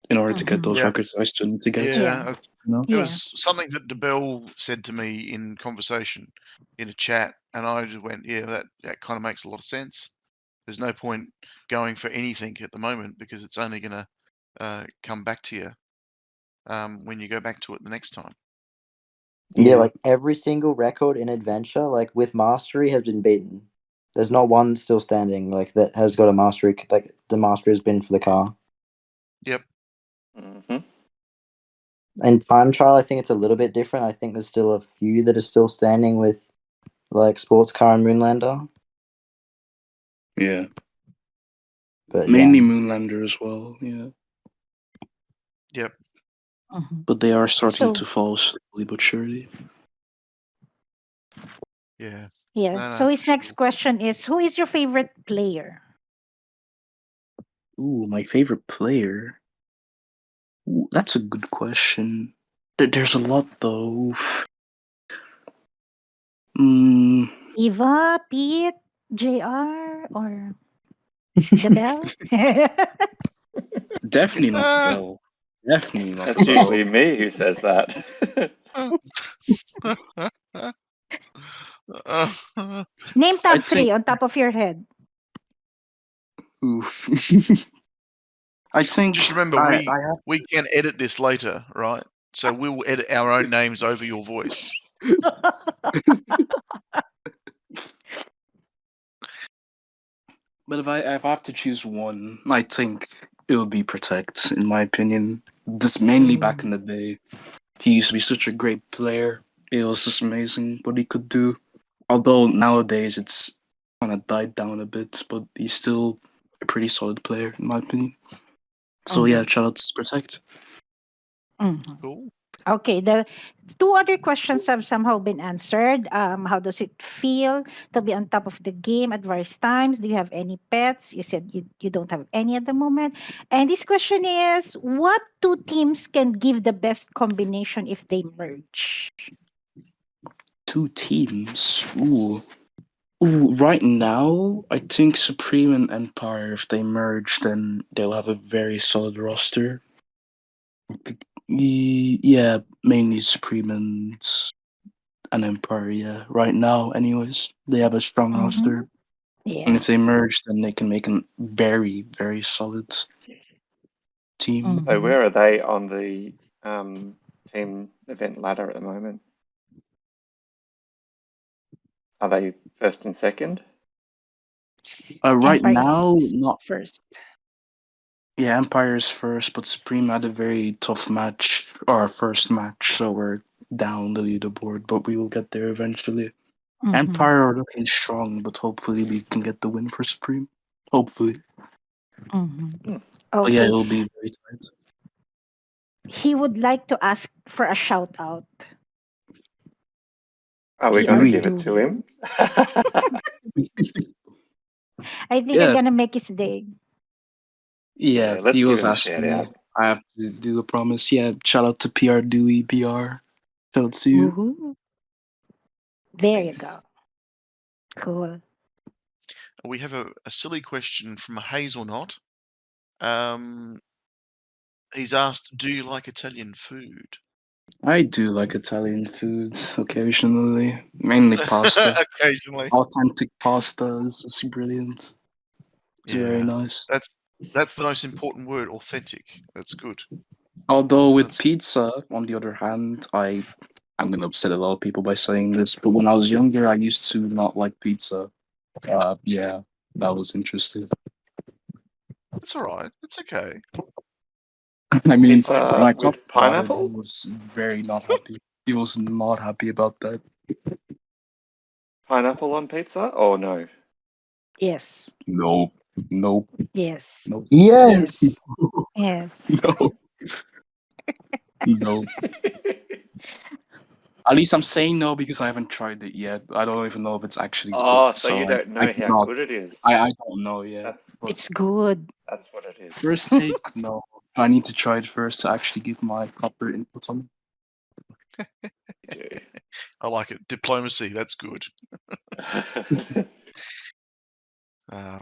in order to get those Yeah. records I still need to get. Yeah. You know? It was something that DeBell said to me in conversation in a chat, and I just went, yeah, that kind of makes a lot of sense. There's no point going for anything at the moment because it's only going to come back to you when you go back to it the next time. Yeah, like every single record in adventure, like with mastery, has been beaten. There's not one still standing like that has got a mastery. Like the mastery has been for the car. Yep. Mm-hmm. In time trial, I think it's a little bit different. I think there's still a few that are still standing with like sports car and Moonlander. Yeah. But Mainly yeah. Moonlander as well, yeah. Yep. But they are starting to fall slowly but surely. Yeah. Yeah. No, So his for next sure. question is, who is your favorite player? Ooh, my favorite player? Ooh, that's a good question. There's a lot though. Eva, Pete, JR, or the Bell? Definitely not the Bell. Definitely not That's the Bell. usually me who says that. Name top I three think. on top of your head. Oof. I think. Just remember, I have we can edit this later, right? So we'll edit our own names over your voice. But if I have to choose one, I think it would be Protect, in my opinion. Just mainly back in the day. He used to be such a great player. It was just amazing what he could do. Although nowadays it's kind of died down a bit, but he's still a pretty solid player, in my opinion. So yeah, shout out to Protect. Cool. Okay, the two other questions have somehow been answered. How does it feel to be on top of the game at various times? Do you have any pets? You said you don't have any at the moment. And this question is, what two teams can give the best combination if they merge? Two teams. Ooh, right now, I think Supreme and Empire, if they merge, then they'll have a very solid roster. Yeah, mainly Supreme and Empire, yeah. Right now, anyways, they have a strong roster. Yeah. And if they merge, then they can make a very, very solid team. So where are they on the team event ladder at the moment? Are they first and second? Right Empire now, is not. first. Yeah, Empire's first, but Supreme had a very tough match, or first match, so we're down the leaderboard, but we will get there eventually. Empire are looking strong, but hopefully we can get the win for Supreme. Hopefully. But yeah, Okay. it'll be very tight. He would like to ask for a shout out. Are we going to Dewey. give it to him? I think Yeah. I'm gonna make his day. Yeah, let's he give was him a asking shout me. out. I have to do a promise. Yeah, shout out to PR Dewey, PR. Shout out to you. Woohoo. There Thanks. you go. Cool. We have a silly question from Hazelnut. He's asked, do you like Italian food? I do like Italian food occasionally, mainly pasta. Occasionally. Authentic pasta is brilliant. It's very nice. That's the most important word, authentic. That's good. Although with pizza, on the other hand, I'm gonna upset a lot of people by saying this, but when I was younger, I used to not like pizza. Yeah, that was interesting. That's all right. It's okay. I mean, Pizza when I talked with about it, pineapple? he was very not happy. He was not happy about that. Pineapple on pizza? Oh no. Yes. Nope. Yes. Nope. Yes. Yes. No. At least I'm saying no because I haven't tried it yet. I don't even know if it's actually Oh, good. so you don't know do how not. good it is. I don't know yet. But It's good. That's what it is. first take, no. I need to try it first to actually give my proper input on it. Yeah. I like it. Diplomacy. That's good.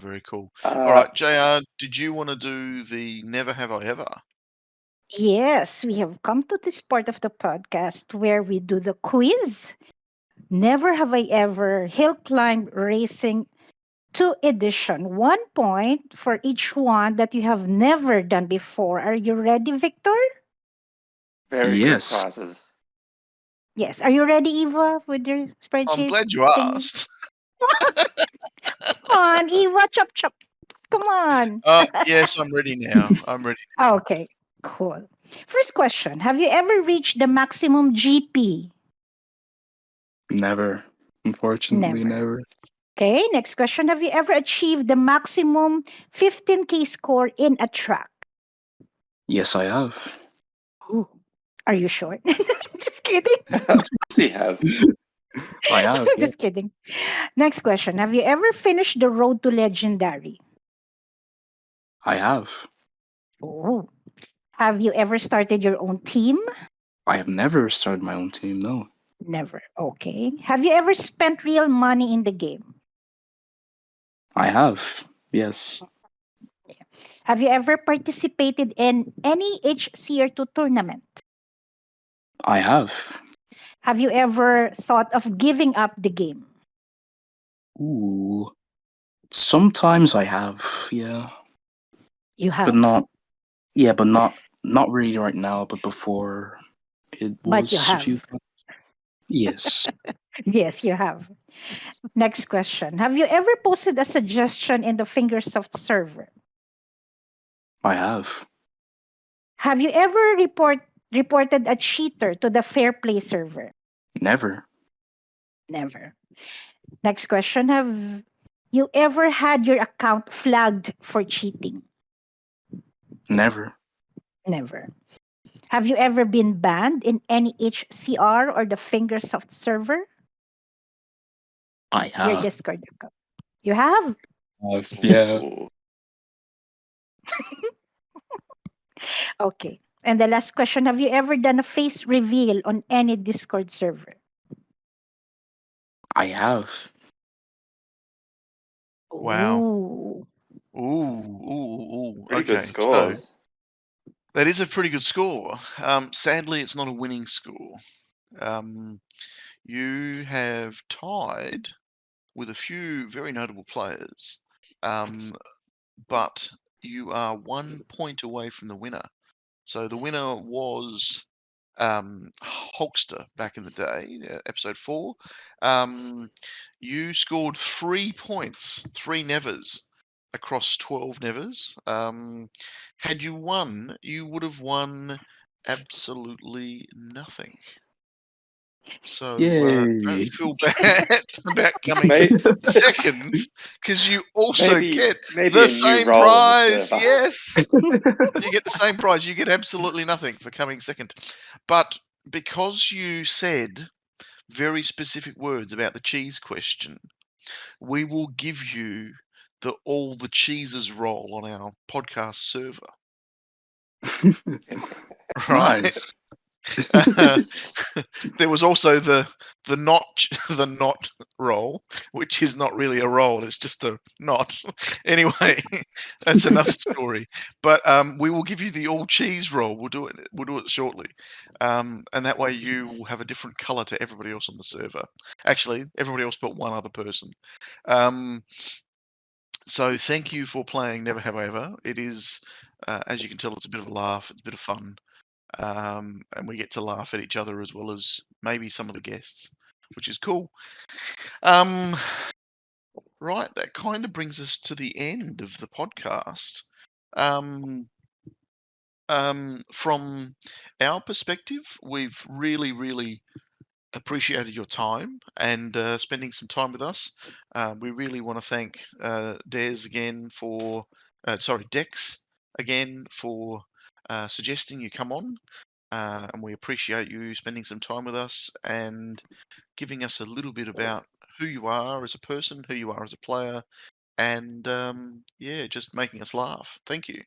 Very cool. All right, JR, did you want to do the Never Have I Ever? Yes, we have come to this part of the podcast where we do the quiz. Never have I ever hill climb racing 2 edition. 1 point for each one that you have never done before. Are you ready, Victor? Very Yes. good prizes. Yes. Are you ready, Eva, with your spreadsheet? I'm glad you thingy? asked. Come on, Eva, chop chop. Come on. Yes, I'm ready now. I'm ready. Okay, cool. First question. Have you ever reached the maximum GP? Never. Unfortunately, never. Okay, next question. Have you ever achieved the maximum 15K score in a track? Yes, I have. Ooh, are you sure? Just kidding. Of course he has. I have. Yeah. Just kidding. Next question. Have you ever finished the road to legendary? I have. Oh. Have you ever started your own team? I have never started my own team, no. Never. Okay. Have you ever spent real money in the game? I have. Yes. Have you ever participated in any HCR2 tournament? I have. Have you ever thought of giving up the game? Ooh. Sometimes I have, yeah. You have. But not not really right now, but before it But you was a few have. times. Yes. Yes, you have. Next question. Have you ever posted a suggestion in the Fingersoft server? I have. Have you ever reported a cheater to the Fair Play server? Never. Never. Next question. Have you ever had your account flagged for cheating? Never. Never. Have you ever been banned in any HCR or the Fingersoft server? I Your have. Discord account. You have? Yeah. Ooh. Okay. And the last question, have you ever done a face reveal on any Discord server? I have. Wow. Ooh. Ooh. Pretty Okay, good scores. so that is a pretty good score. Sadly, it's not a winning score. You have tied with a few very notable players, but you are 1 point away from the winner. So the winner was Hulkster back in the day, episode 4. You scored 3 points, 3 nevers across 12 nevers. Had you won, you would have won absolutely nothing. So Yay. don't feel bad about coming second, because you also get maybe the a new same role in the prize. server. Yes, you get the same prize. You get absolutely nothing for coming second. But because you said very specific words about the cheese question, we will give you the all the cheeses roll on our podcast server. Right. Nice. There was also the not the not roll, which is not really a roll; it's just a knot. Anyway, that's another story. But we will give you the all cheese roll. We'll do it. We'll do it shortly, and that way you will have a different color to everybody else on the server. Actually, everybody else but one other person. So thank you for playing Never Have I Ever. It is, as you can tell, it's a bit of a laugh. It's a bit of fun. And we get to laugh at each other as well as maybe some of the guests, which is cool. Right, that kind of brings us to the end of the podcast. From our perspective, we've really appreciated your time and spending some time with us. We really want to thank Dex again for suggesting you come on. And we appreciate you spending some time with us and giving us a little bit about who you are as a person, who you are as a player, and just making us laugh. Thank you.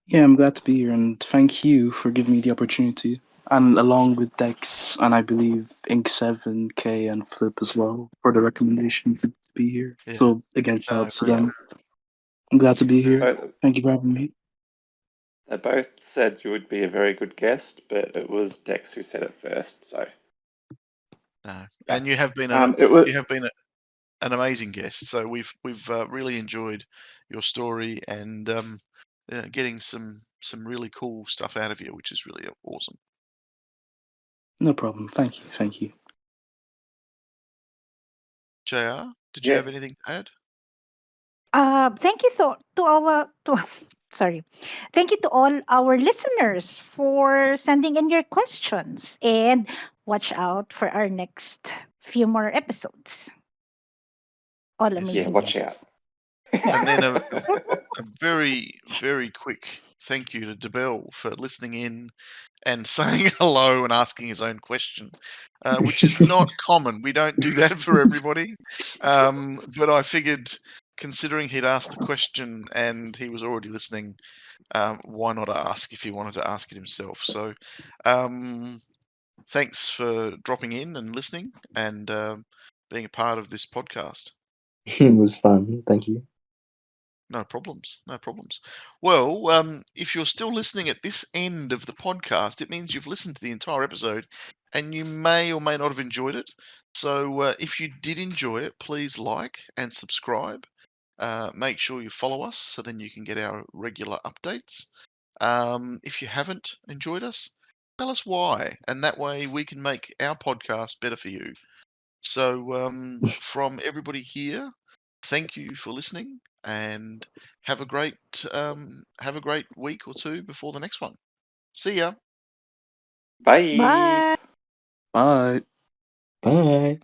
Yeah, I'm glad to be here, and thank you for giving me the opportunity. And along with Dex, and I believe Ink7, K, and Flip as well, for the recommendation to be here. Yeah. So, again, shouts to them. I'm glad to be here. Thank you for having me. They both said you would be a very good guest, but it was Dex who said it first. So, and you have been an amazing guest. So we've really enjoyed your story and getting some really cool stuff out of you, which is really awesome. No problem. Thank you. JR, did you have anything to add? Thank you Thank you to all our listeners for sending in your questions, and watch out for our next few more episodes. All amazing. Watch out. And then a very quick thank you to DeBell for listening in and saying hello and asking his own question, which is not common. We don't do that for everybody. But I figured, considering he'd asked the question and he was already listening, why not ask if he wanted to ask it himself? So thanks for dropping in and listening and being a part of this podcast. It was fun. Thank you. No problems. Well, if you're still listening at this end of the podcast, it means you've listened to the entire episode and you may or may not have enjoyed it. So if you did enjoy it, please like and subscribe. Make sure you follow us so then you can get our regular updates. If you haven't enjoyed us, tell us why, and that way we can make our podcast better for you. So from everybody here, thank you for listening, and have a great week or two before the next one. See ya. Bye. Bye. Bye. Bye.